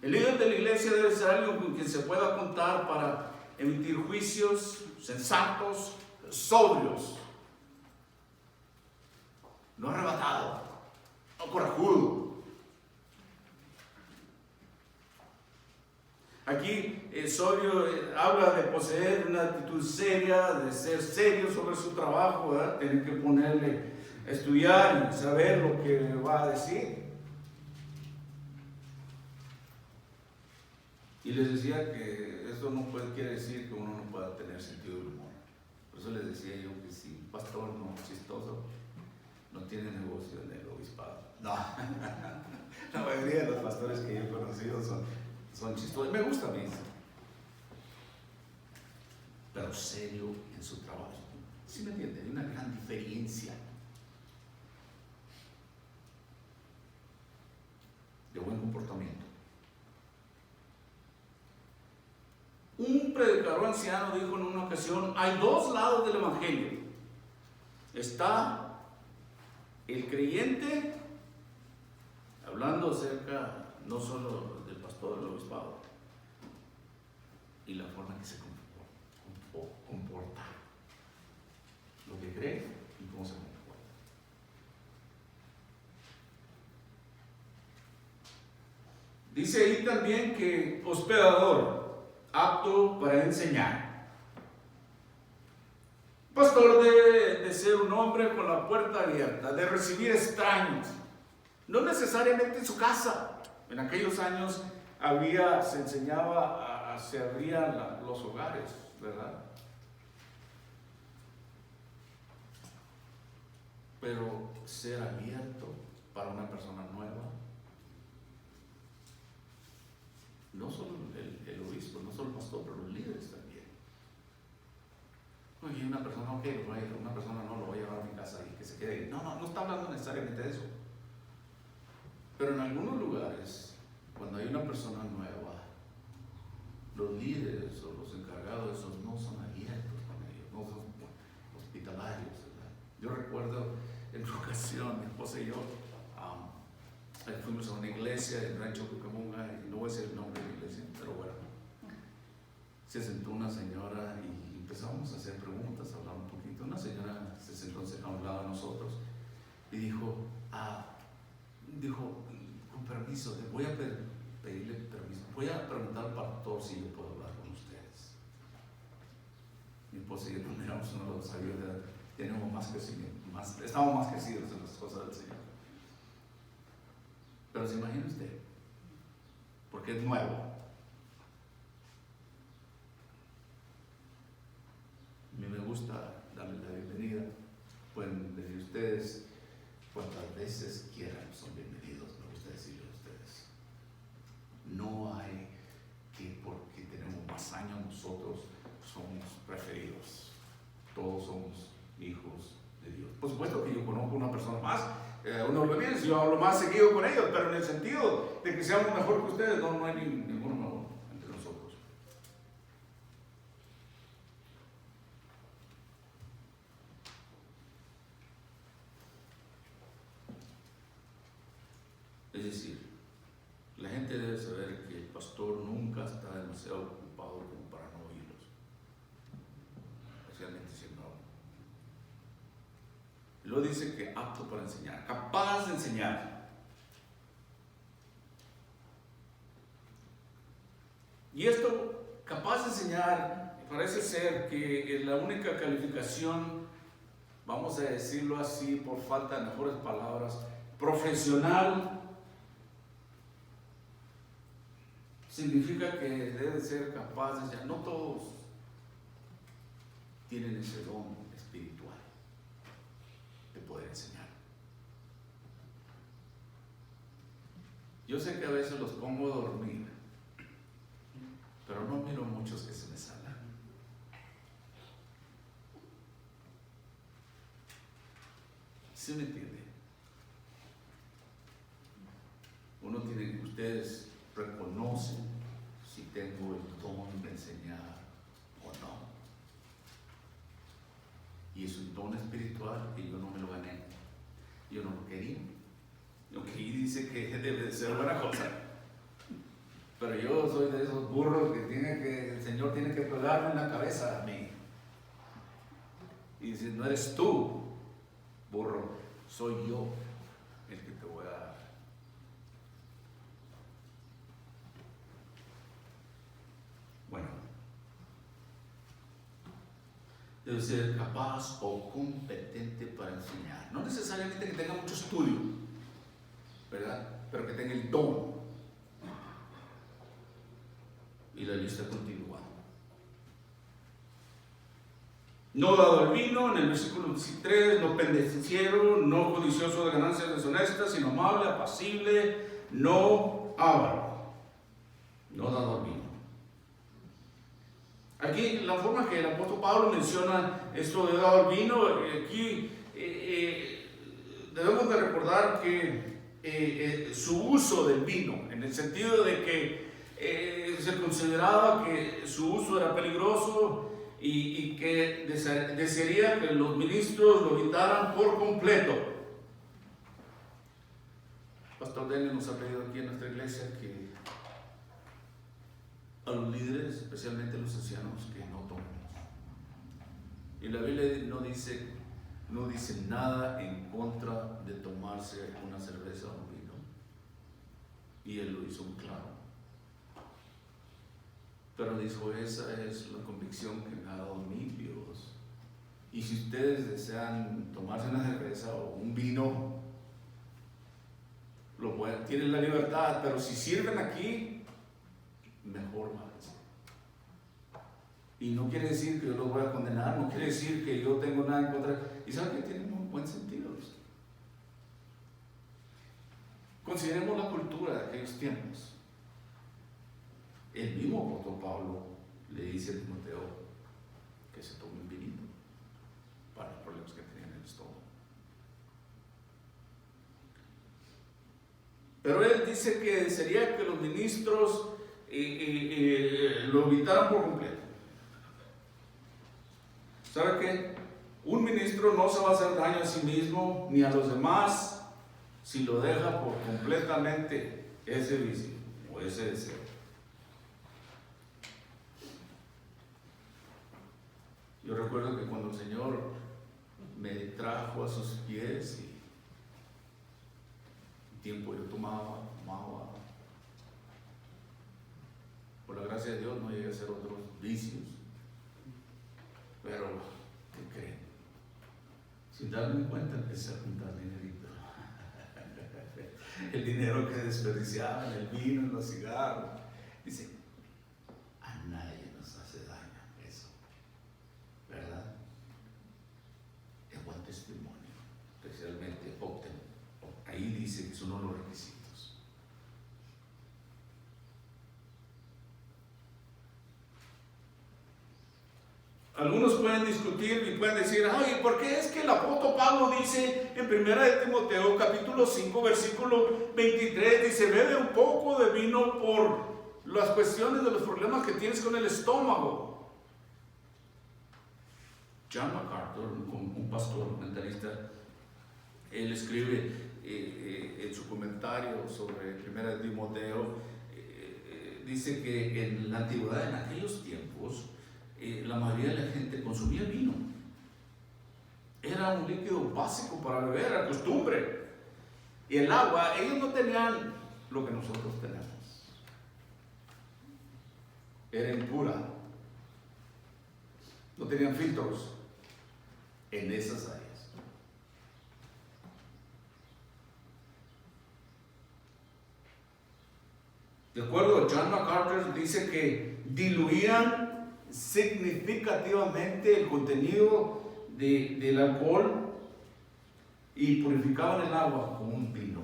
El líder de la iglesia debe ser alguien con quien se pueda contar para emitir juicios sensatos, sobrios, no arrebatado, no corajudo. Aquí sobrio habla de poseer una actitud seria, de ser serio sobre su trabajo, ¿verdad? Tienen que ponerle a estudiar y saber lo que va a decir. Y les decía que eso no quiere decir que uno no pueda tener sentido del humor. Por eso les decía yo que si un pastor no es chistoso, no tiene negocio en el obispado. No, la mayoría de los pastores que yo he conocido son chistosos. Me gusta a mí, pero serio en su trabajo. ¿Sí me entiende? Hay una gran diferencia de buen comportamiento. Un predicador anciano dijo en una ocasión: hay dos lados del evangelio. Está el creyente, hablando acerca no solo del pastor del obispado, y la forma en que se comporta, lo que cree y cómo se comporta. Dice ahí también que hospedador, apto para enseñar. Pastor de ser un hombre con la puerta abierta, de recibir extraños, no necesariamente en su casa. En aquellos años se enseñaba, se abrían los hogares, ¿verdad? Pero ser abierto para una persona nueva, no solo el obispo, no solo el pastor, pero los líderes también. Y una persona, una persona no lo voy a llevar a mi casa y que se quede ahí. No está hablando necesariamente de eso. Pero en algunos lugares, cuando hay una persona nueva, esposa y yo, fuimos a una iglesia en Rancho Cucamonga, y no voy a decir el nombre de la iglesia, pero bueno, se sentó una señora y empezamos a hacer preguntas, a hablar un poquito. Una señora se sentó a un lado de nosotros y dijo, con permiso, voy a pedirle permiso, voy a preguntar al pastor si yo puedo hablar con ustedes. Mi esposa y yo nos miramos uno de los sabios, tenemos más crecimiento, estamos más crecidos en las cosas del Señor. Pero se imagina usted, porque es nuevo. A mí me gusta darle la bienvenida. Pueden decir ustedes cuantas veces quieran, son bienvenidos. Me gusta decirle a ustedes. No hay que, porque tenemos más años nosotros, somos preferidos. Todos somos hijos de Dios. Por supuesto que yo conozco una persona más, uno lo dice, yo hablo más seguido con ellos, pero en el sentido de que seamos mejor que ustedes, no hay ninguno mejor entre nosotros. Es decir, la gente debe saber que el pastor nunca está demasiado ocupado como para no oírlos, especialmente siendo habla. Luego dice que apto para enseñar, capaz de enseñar. Y esto, capaz de enseñar, parece ser que es la única calificación, vamos a decirlo así por falta de mejores palabras, profesional. Significa que debe ser capaz de enseñar. No todos tienen ese don espiritual de poder enseñar. Yo sé que a veces los pongo a dormir, pero no miro muchos que se me salgan. ¿Sí me entiende? Uno tiene, ustedes reconocen si tengo el don de enseñar o no. Y es un don espiritual que yo no me lo gané, yo no lo quería. Lo que dice que debe de ser buena cosa, pero yo soy de esos burros que el Señor tiene que pegarme en la cabeza a mí y dice, no eres tú, burro, soy yo el que te voy a dar. Bueno, debe ser capaz o competente para enseñar. No necesariamente que tenga mucho estudio, ¿verdad? Pero que tenga el don. Y la lista continúa. No dado al vino, en el versículo 13, no pendenciero, no codicioso de ganancias deshonestas, sino amable, apacible, no avaro. No dado al vino. Aquí la forma que el apóstol Pablo menciona esto de dado al vino, aquí debemos de recordar que su uso del vino, en el sentido de que se consideraba que su uso era peligroso y que desearía que los ministros lo evitaran por completo. Pastor Daniel nos ha pedido aquí en nuestra iglesia que a los líderes, especialmente a los ancianos, que no tomemos. Y la Biblia no dice nada en contra de tomarse una cerveza o un vino. Y él lo hizo muy claro. Pero dijo, esa es la convicción que me ha dado mi Dios. Y si ustedes desean tomarse una cerveza o un vino, tienen la libertad, pero si sirven aquí, mejor váyanse. Y no quiere decir que yo los voy a condenar, no quiere decir que yo tengo nada en contra. Y saben que tiene un buen sentido esto. Consideremos la cultura de aquellos tiempos. El mismo apóstol Pablo le dice a Timoteo que se tome un vinito para los problemas que tenía en el estómago. Pero él dice que sería que los ministros lo evitaran por completo. ¿Sabe qué? Un ministro no se va a hacer daño a sí mismo ni a los demás si lo deja por completamente ese vicio o ese deseo. Yo recuerdo que cuando el Señor me trajo a sus pies y tiempo yo tomaba, por la gracia de Dios no llegué a hacer otros vicios, pero ¿qué creen? Sin darme cuenta empecé a juntar dinerito. El dinero que desperdiciaba en el vino, en los cigarros. Dice, a nadie nos hace daño eso, ¿verdad? Es buen testimonio, especialmente óptimo. Ahí dice que son uno de los requisitos. Algunos pueden discutir y pueden decir, oye, ¿por qué es que el apóstol Pablo dice en 1 Timoteo capítulo 5 versículo 23, dice, bebe un poco de vino por las cuestiones de los problemas que tienes con el estómago? John MacArthur, un pastor mentalista, él escribe en su comentario sobre 1 Timoteo, dice que en la antigüedad, en aquellos tiempos, la mayoría de la gente consumía vino. Era un líquido básico para beber, era costumbre. Y el agua, ellos no tenían lo que nosotros tenemos. Era impura. No tenían filtros en esas áreas. De acuerdo, John MacArthur dice que diluían significativamente el contenido del alcohol y purificaban el agua con un vino.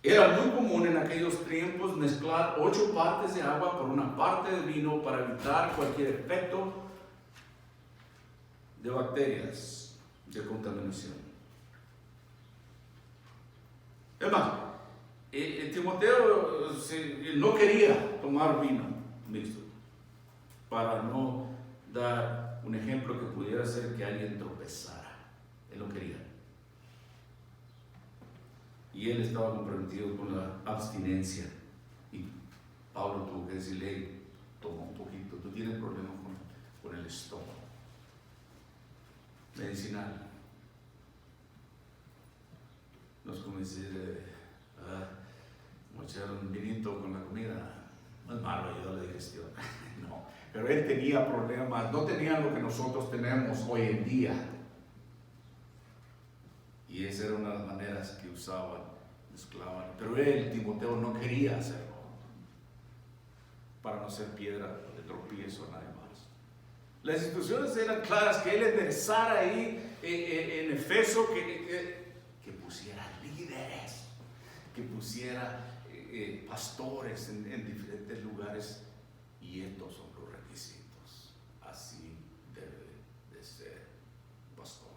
Era muy común en aquellos tiempos mezclar 8 partes de agua por una parte de vino para evitar cualquier efecto de bacterias, de contaminación. Es más, Timoteo no quería tomar vino mixto para no dar un ejemplo que pudiera ser que alguien tropezara. Él no quería. Y él estaba comprometido con la abstinencia. Y Pablo tuvo que decirle, hey, toma un poquito, tú tienes problemas con el estómago. Medicinal. No es como decir, como echar un vinito con la comida, no es malo, ayuda a la digestión. No, pero él tenía problemas, no tenía lo que nosotros tenemos hoy en día. Y esa era una de las maneras que usaban, mezclaban. Pero él, Timoteo, no quería hacerlo, para no ser piedra de tropiezo a nadie más. Las instrucciones eran claras, que él enderezara ahí en Efeso, que pusiera líderes, que pusiera pastores en diferentes lugares, y estos son los requisitos. Así debe de ser pastor.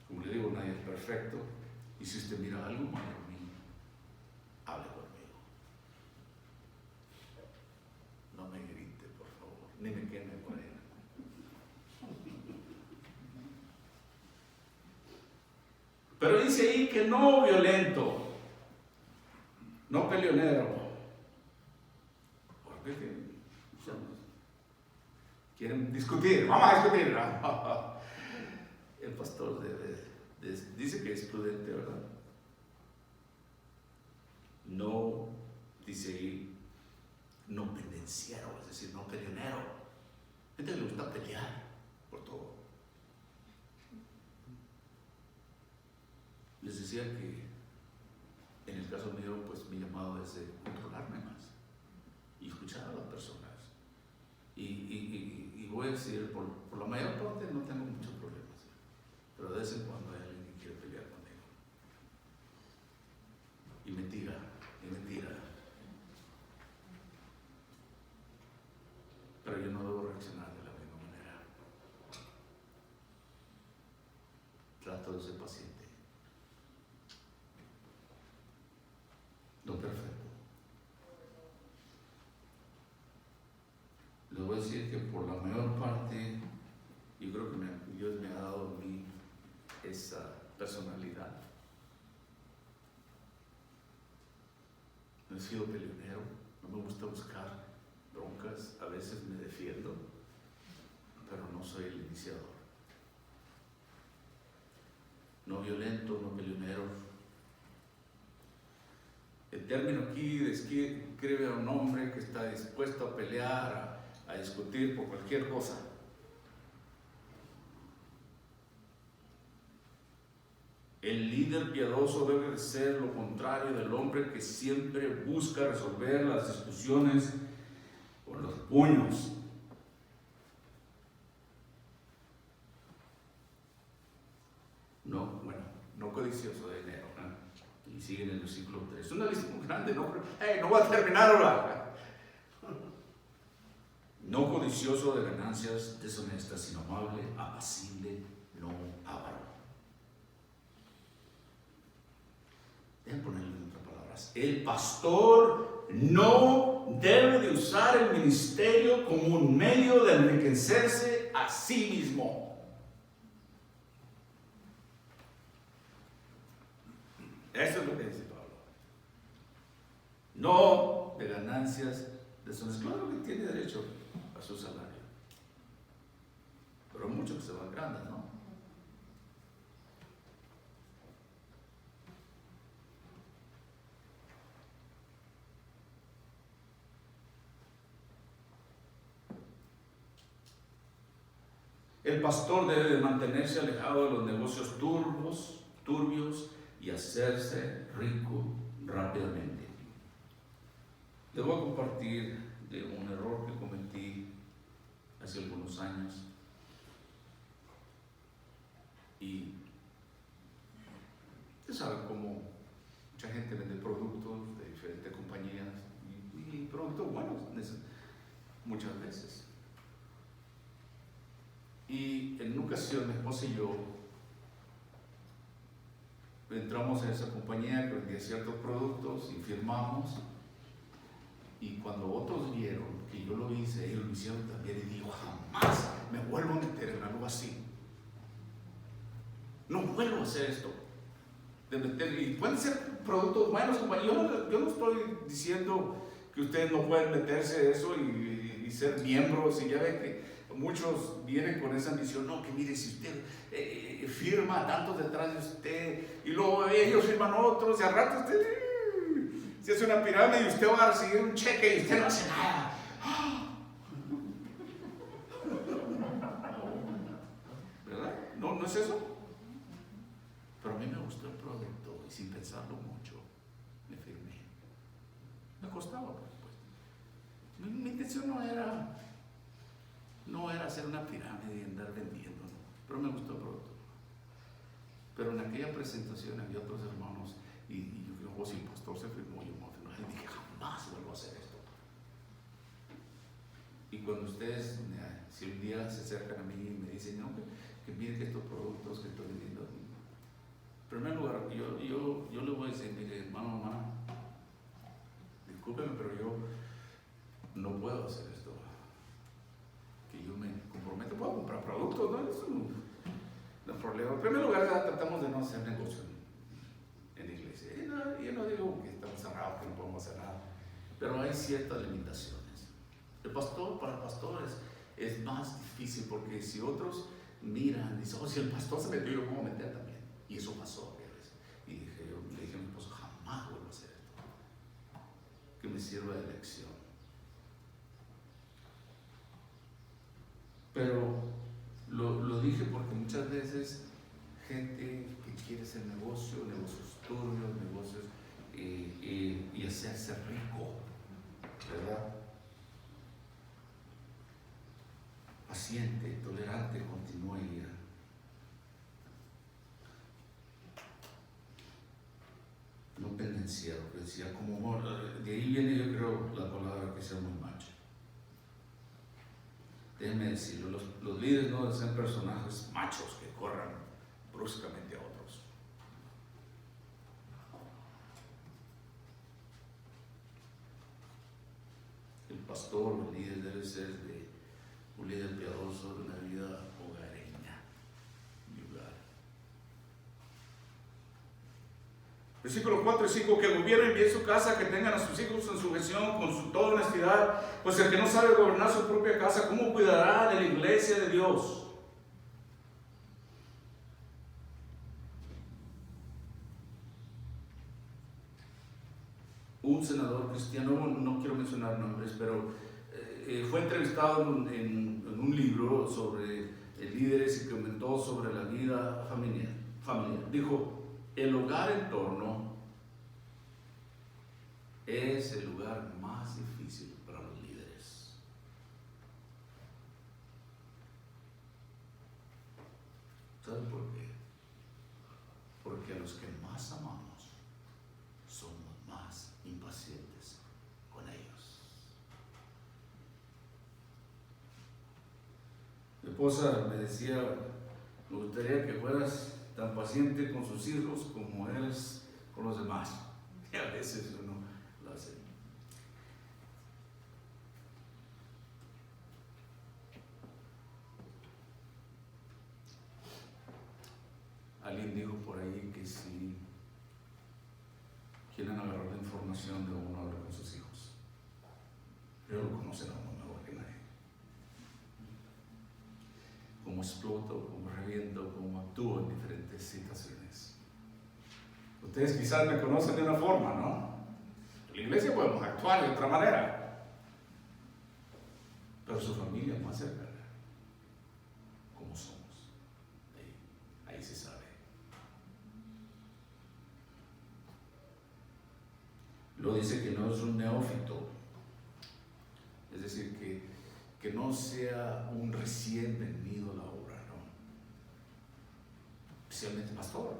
Como le digo, nadie es perfecto, y si usted mira algo malo en mí, hable conmigo. No me grite, por favor, ni me queme por él. Pero dice ahí que no violento, no peleonero. ¿Por qué? ¿Quieren discutir? Vamos a discutir. El pastor dice que es prudente, ¿verdad? No, dice ahí, no pendenciero, es decir, no peleonero. A gente le gusta pelear por todo. Les decía que en el caso mío, pues mi llamado es de controlarme más y escuchar a las personas. Y voy a decir, por la mayor parte no tengo muchos problemas, pero de vez en cuando hay alguien que quiere pelear conmigo. Y me tira. Pero yo no debo reaccionar de la misma manera. Trato de ser paciente. No perfecto. Les voy a decir que por la mayor parte Y creo que Dios me ha dado a mí esa personalidad. No he sido peleonero, no me gusta buscar broncas, a veces me defiendo, pero no soy el iniciador. No violento, no peleonero. El término aquí describe a un hombre que está dispuesto a pelear, a discutir por cualquier cosa. El líder piadoso debe de ser lo contrario del hombre que siempre busca resolver las discusiones con los puños. No codicioso de dinero. Y sigue en el versículo 3. Es una lista muy grande, no voy a terminar ahora. No codicioso de ganancias deshonestas, sino amable, apacible, no avaro. Dejen ponerle en otras palabras. El pastor no debe de usar el ministerio como un medio de enriquecerse a sí mismo. Eso es lo que dice Pablo. No de ganancias deshonestas. Claro que tiene derecho a su salario, pero muchos que se van grandes, ¿no? El pastor debe de mantenerse alejado de los negocios turbios y hacerse rico rápidamente. Les voy a compartir de un error que cometí hace algunos años. Y ustedes saben cómo mucha gente vende productos de diferentes compañías y productos buenos muchas veces. Y en una ocasión mi esposa y yo entramos en esa compañía que vendía ciertos productos y firmamos. Y cuando otros vieron que yo lo hice, ellos lo hicieron también. Y digo, jamás me vuelvo a meter en algo así. No vuelvo a hacer esto. Y pueden ser productos buenos, compañeros. Yo no estoy diciendo que ustedes no pueden meterse en eso y ser miembros. Y ya ven que muchos vienen con esa ambición. No, que mire, si usted firma tantos detrás de usted, y luego ellos firman otros, y al rato usted se hace una pirámide y usted va a recibir un cheque y usted no hace nada. ¿Verdad? ¿No es eso? Pero a mí me gustó el producto y sin pensarlo mucho me firmé. Me costaba, por supuesto. Mi intención no era hacer una pirámide y andar vendiendo, ¿no? Pero me gustó el producto. Pero en aquella presentación había otros hermanos y yo creo, si el pastor se firmó, yo me firmé. Y dije, jamás vuelvo a hacer esto. Y cuando ustedes, si un día se acercan a mí y me dicen, no, que miren que estos productos que estoy vendiendo, en primer lugar, yo le voy a decir, mire, hermana, discúlpeme, pero yo no puedo hacer esto. Que yo me comprometo, puedo comprar productos, ¿no? Eso no es problema. En primer lugar, tratamos de no hacer negocio en la iglesia. Yo no digo que estamos cerrados, que no podemos hacer nada, pero hay ciertas limitaciones. Para el pastor es más difícil, porque si otros miran y dicen, si el pastor se metió, yo me voy a meter también. Y eso pasó. Y le dije a mi esposo, jamás vuelvo a hacer esto. Que me sirva de lección. Pero lo dije porque muchas veces gente que quiere hacer negocios turbios, negocios y hacerse rico, ¿verdad? Paciente, tolerante, continúa y irá. No pendenciero, que decía como, de ahí viene yo creo la palabra que sea muy macho. Déjenme decirlo, los líderes no deben ser personajes machos que corran bruscamente a otros. El pastor o el líder debe ser un líder piadoso de una vida hogareña. Versículo 4 y 5, que gobiernen bien su casa, que tengan a sus hijos en sujeción con toda honestidad, pues el que no sabe gobernar su propia casa, ¿cómo cuidará de la iglesia de Dios? Un senador cristiano, no quiero mencionar nombres, pero fue entrevistado en un libro sobre líderes y comentó sobre la vida familiar. Dijo, el hogar en torno es el lugar más difícil para los líderes. ¿Saben por qué? Porque a los que más amamos somos más impacientes con ellos. Mi esposa me decía, me gustaría que fueras tan paciente con sus hijos como eres con los demás. Y a veces uno lo hace. Alguien dijo por ahí que si quieren agarrar la información de uno, habla con sus hijos. Ellos lo conocen a uno mejor que nadie. Cómo exploto, cómo reviento, cómo actúo en diferentes situaciones. Ustedes quizás me conocen de una forma, ¿no? En la iglesia podemos actuar de otra manera. Pero su familia más cercana, ¿cómo somos? Ahí se sabe. Lo dice que no es un neófito, es decir, que no sea un recién venido a la obra, ¿no? Especialmente pastor.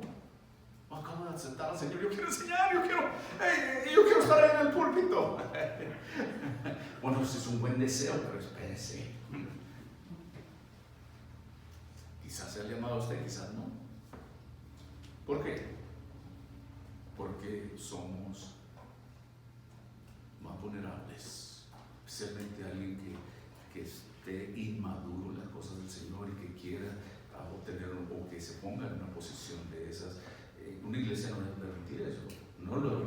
Acabo de aceptar al Señor, yo quiero enseñar, yo quiero estar ahí en el púlpito. Bueno, ese es un buen deseo, pero espérese. Quizás sea llamado a usted, quizás no. ¿Por qué? Porque somos más vulnerables, especialmente alguien que esté inmaduro en las cosas del Señor y que quiera obtener o que se ponga en una posición de esas. Una iglesia no debe permitir eso, no lo debe.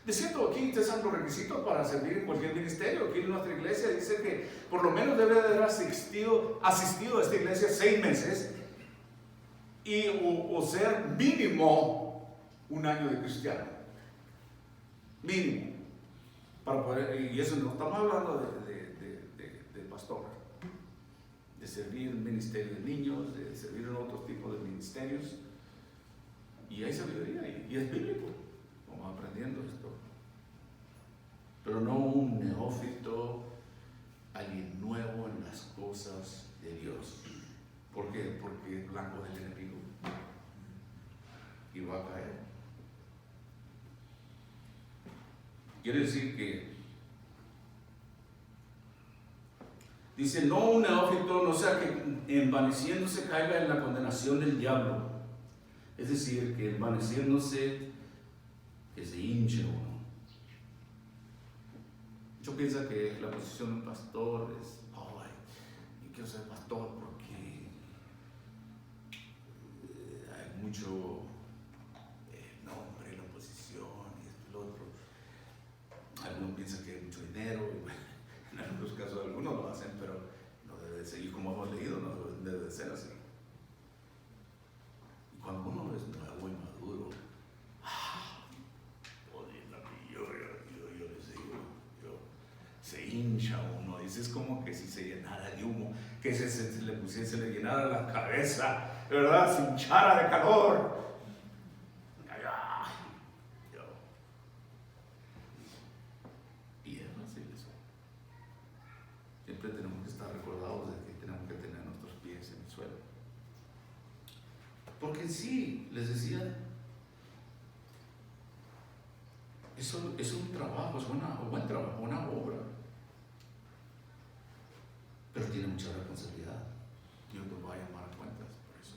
De cierto, aquí te dan los requisitos para servir en cualquier ministerio. Aquí en nuestra iglesia dice que por lo menos debe de haber asistido a esta iglesia 6 meses o ser mínimo un año de cristiano. Mínimo. Para poder, y eso no estamos hablando de pastor, de servir en ministerio de niños, de servir en otros tipos de ministerios. Y hay sabiduría, y es bíblico. Vamos aprendiendo esto. Pero no un neófito, alguien nuevo en las cosas de Dios. ¿Por qué? Porque es blanco del enemigo y va a caer. Quiere decir que dice, no un neófito, no sea que envaneciéndose caiga en la condenación del diablo. Es decir, que envaneciéndose, que se hinche uno. Yo pienso que la posición de un pastor es, yo quiero ser pastor porque hay mucho nombre, la posición y esto y lo otro. Algunos piensan que hay mucho dinero, y bueno, en algunos casos algunos lo hacen, pero no debe de ser, y como hemos leído, no debe de ser así. Y cuando uno es nuevo y maduro, yo les digo, se hincha uno, dice, es como que si se llenara de humo, que se le llenara la cabeza, ¿verdad? Se hinchara de calor. Y es así eso. Siempre tenemos que estar recordados de que tenemos que tener nuestros pies en el suelo. Porque en sí, les decía, eso es un trabajo, es un buen trabajo, una obra. Pero tiene mucha responsabilidad. Dios nos va a llamar a cuentas por eso.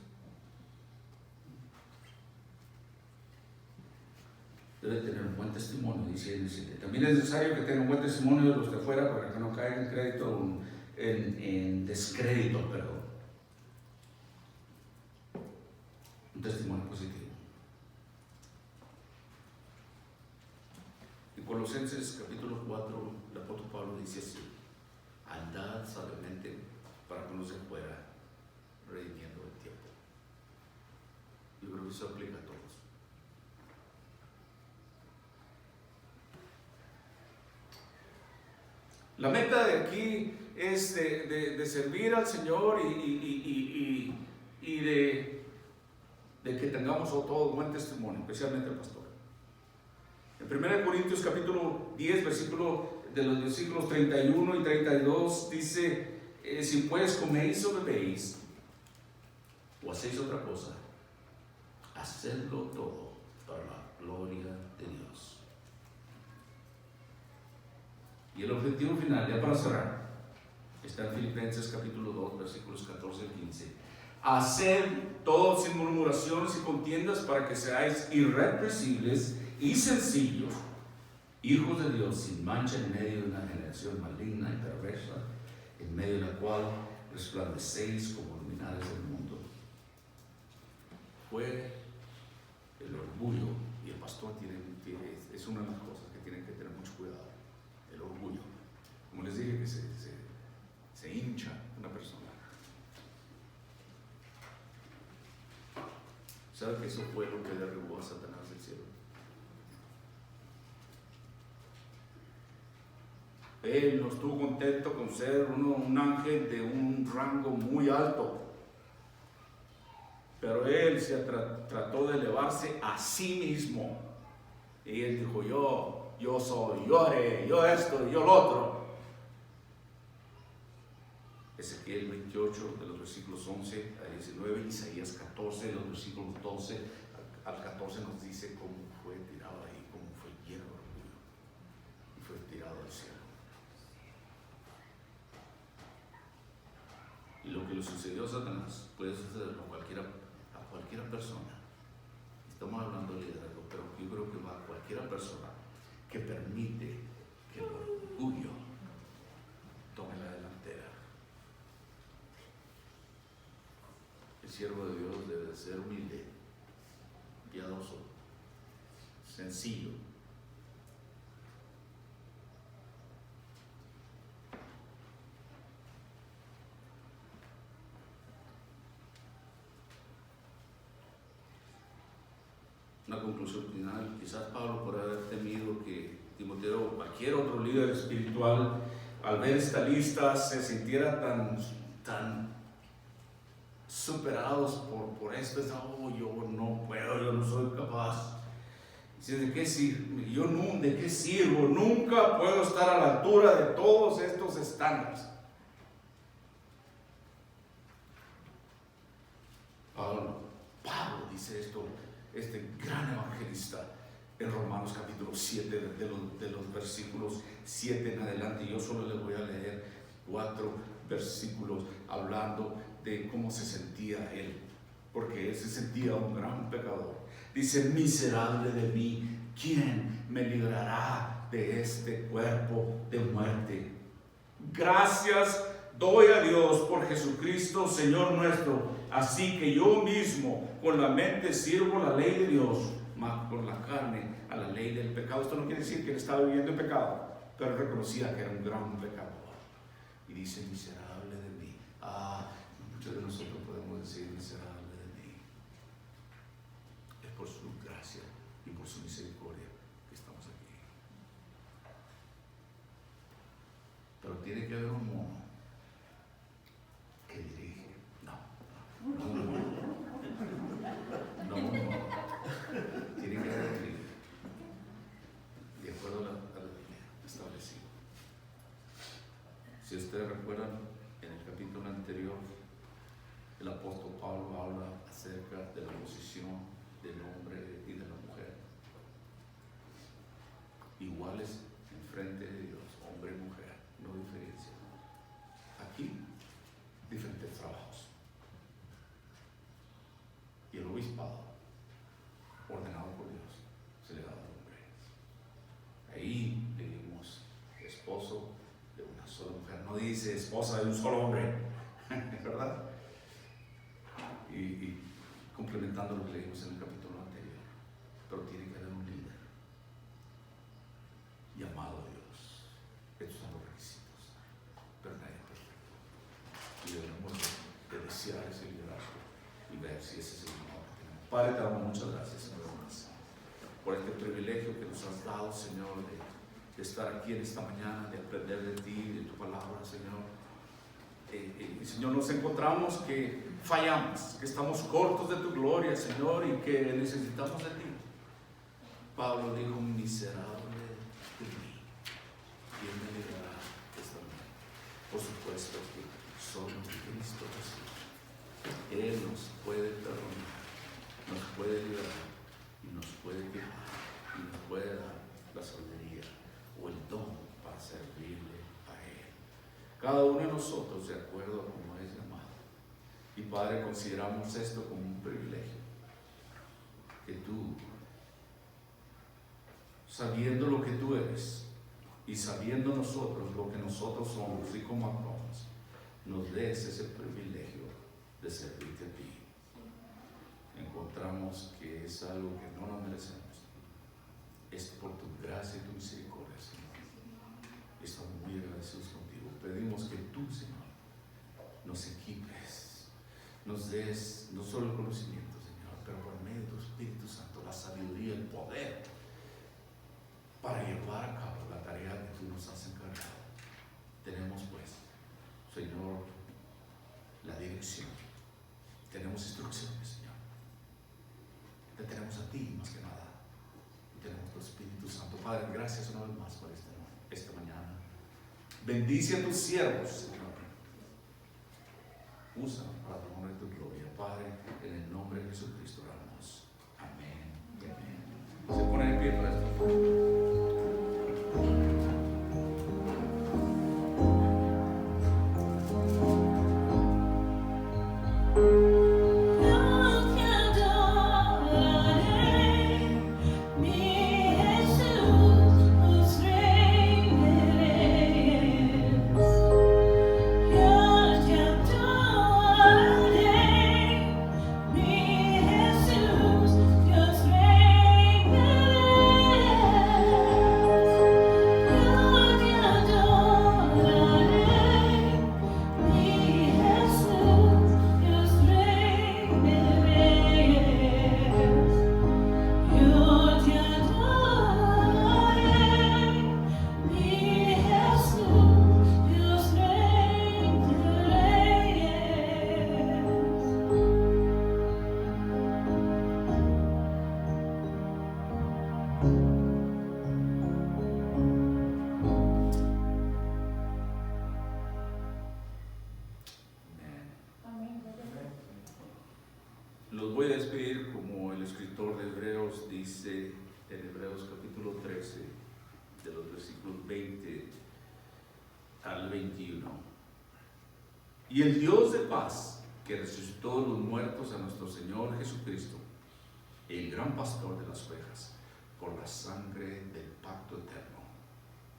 Debe tener un buen testimonio, dice. También es necesario que tenga un buen testimonio de los de afuera para que no caiga en crédito, en descrédito, perdón. Un testimonio positivo. Colosenses capítulo 4, el apóstol Pablo dice así: andad sabiamente para que no se fuera redimiendo el tiempo. Yo creo que eso aplica a todos. La meta de aquí es de servir al Señor y de que tengamos todo buen testimonio, especialmente el pastor. En 1 Corintios capítulo 10, de los versículos 31 y 32 dice: si pues coméis o bebéis o hacéis otra cosa, hacedlo todo para la gloria de Dios. Y el objetivo final, ya para cerrar, está en Filipenses capítulo 2, versículos 14 al 15. Haced todo sin murmuraciones y contiendas, para que seáis irreprensibles y sencillos, hijos de Dios sin mancha en medio de una generación maligna y perversa, en medio de la cual resplandecéis como luminares del mundo. Fue el orgullo, y el pastor es una de las cosas que tienen que tener mucho cuidado, el orgullo. Como les dije, que se hincha una persona. ¿Sabe que eso fue lo que derribó a Satanás del cielo? Él no estuvo contento con ser un ángel de un rango muy alto, pero él se trató de elevarse a sí mismo, y él dijo: yo soy, yo haré, yo esto, yo lo otro. Ezequiel 28, de los versículos 11 a 19, Isaías 14, de los versículos 12 al 14, nos dice cómo fue tirado ahí, cómo fue lleno de orgullo y fue tirado al cielo. Y lo que le sucedió a Satanás puede sucederlo a cualquiera persona. Estamos hablando de liderazgo, pero yo creo que va a cualquiera persona que permite que el orgullo tome la delantera. El siervo de Dios debe de ser humilde, piadoso, sencillo. Una conclusión final: quizás Pablo, por haber temido que Timoteo o cualquier otro líder espiritual, al ver esta lista, se sintiera tan superados por esto, yo no puedo, yo no soy capaz. Dice: ¿de qué sirvo? Nunca puedo estar a la altura de todos estos estándares. Pablo dice esto, este gran evangelista, en Romanos capítulo 7, de los versículos 7 en adelante. Yo solo les voy a leer 4 versículos hablando de cómo se sentía él, porque él se sentía un gran pecador. Dice: miserable de mí, ¿quién me librará de este cuerpo de muerte? Gracias doy a Dios por Jesucristo, Señor nuestro. Así que yo mismo con la mente sirvo la ley de Dios, mas con la carne a la ley del pecado. Esto no quiere decir que él estaba viviendo en pecado, pero reconocía que era un gran pecador. Y dice: miserable de mí. Muchos de nosotros podemos decir: miserable de mí. Es por su gracia y por su misericordia que estamos aquí. Pero tiene que haber un mono que dirige. No, tiene que haber un líder, de acuerdo a la Biblia establecido. Si ustedes recuerdan, en el capítulo anterior, el apóstol Pablo habla acerca de la posición del hombre y de la mujer, iguales en frente de Dios, hombre y mujer, no diferencia. Aquí, diferentes trabajos. Y el obispado, ordenado por Dios, se le da al hombre. Ahí leímos: esposo de una sola mujer. No dice esposa de un solo hombre, ¿verdad? Y complementando lo que leímos en el capítulo anterior. Pero tiene que haber un líder. si ese es el amor que tenemos. Padre, te damos muchas gracias, Señor, por este privilegio que nos has dado, Señor, de estar aquí en esta mañana, de aprender de ti, de tu palabra, Señor. Y Señor, nos encontramos que fallamos, que estamos cortos de tu gloria, Señor, y que necesitamos de ti. Pablo dijo: miserable de mí, ¿quién me librará de esta muerte? Por supuesto que solo Cristo Jesús. Él nos puede perdonar, nos puede liberar y nos puede guiar y nos puede dar la sabiduría o el don para servirle a Él. Cada uno de nosotros de acuerdo a cómo es llamado. Y Padre, consideramos esto como un privilegio, que tú, sabiendo lo que tú eres y sabiendo nosotros lo que nosotros somos y cómo actuamos, nos des ese privilegio de servirte a ti. Encontramos que es algo que no nos merecemos. Es por tu gracia y tu misericordia, Señor. Y estamos muy agradecidos contigo. Pedimos que tú, Señor, nos equipes, nos des no solo el conocimiento, Señor, pero por medio de tu Espíritu Santo, la sabiduría, el poder para llevar a cabo la tarea que tú nos has encargado. Tenemos pues, Señor, la dirección. Tenemos instrucciones, Señor. Te tenemos a ti más que nada. Y tenemos tu Espíritu Santo. Padre, gracias una vez más por esta mañana. Bendice a tus siervos, Señor. Usa para el honor de tu gloria. Padre, en el nombre de Jesucristo oramos. Amén y amén. Se pone de pie para esto. Los voy a despedir como el escritor de Hebreos dice en Hebreos capítulo 13, de los versículos 20 al 21. Y el Dios de paz, que resucitó de los muertos a nuestro Señor Jesucristo, el gran pastor de las ovejas, por la sangre del pacto eterno,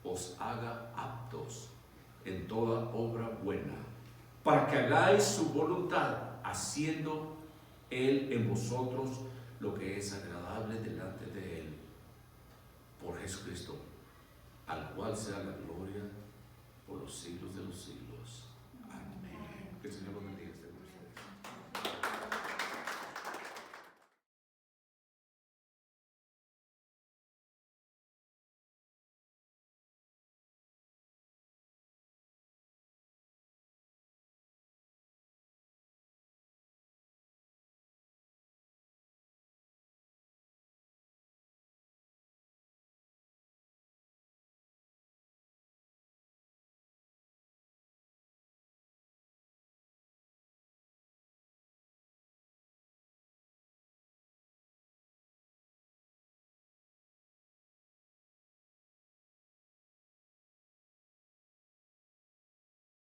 os haga aptos en toda obra buena, para que hagáis su voluntad, haciendo Él en vosotros lo que es agradable delante de Él, por Jesucristo, al cual sea la gloria por los siglos de los siglos. Amén. Que el Señor los bendiga.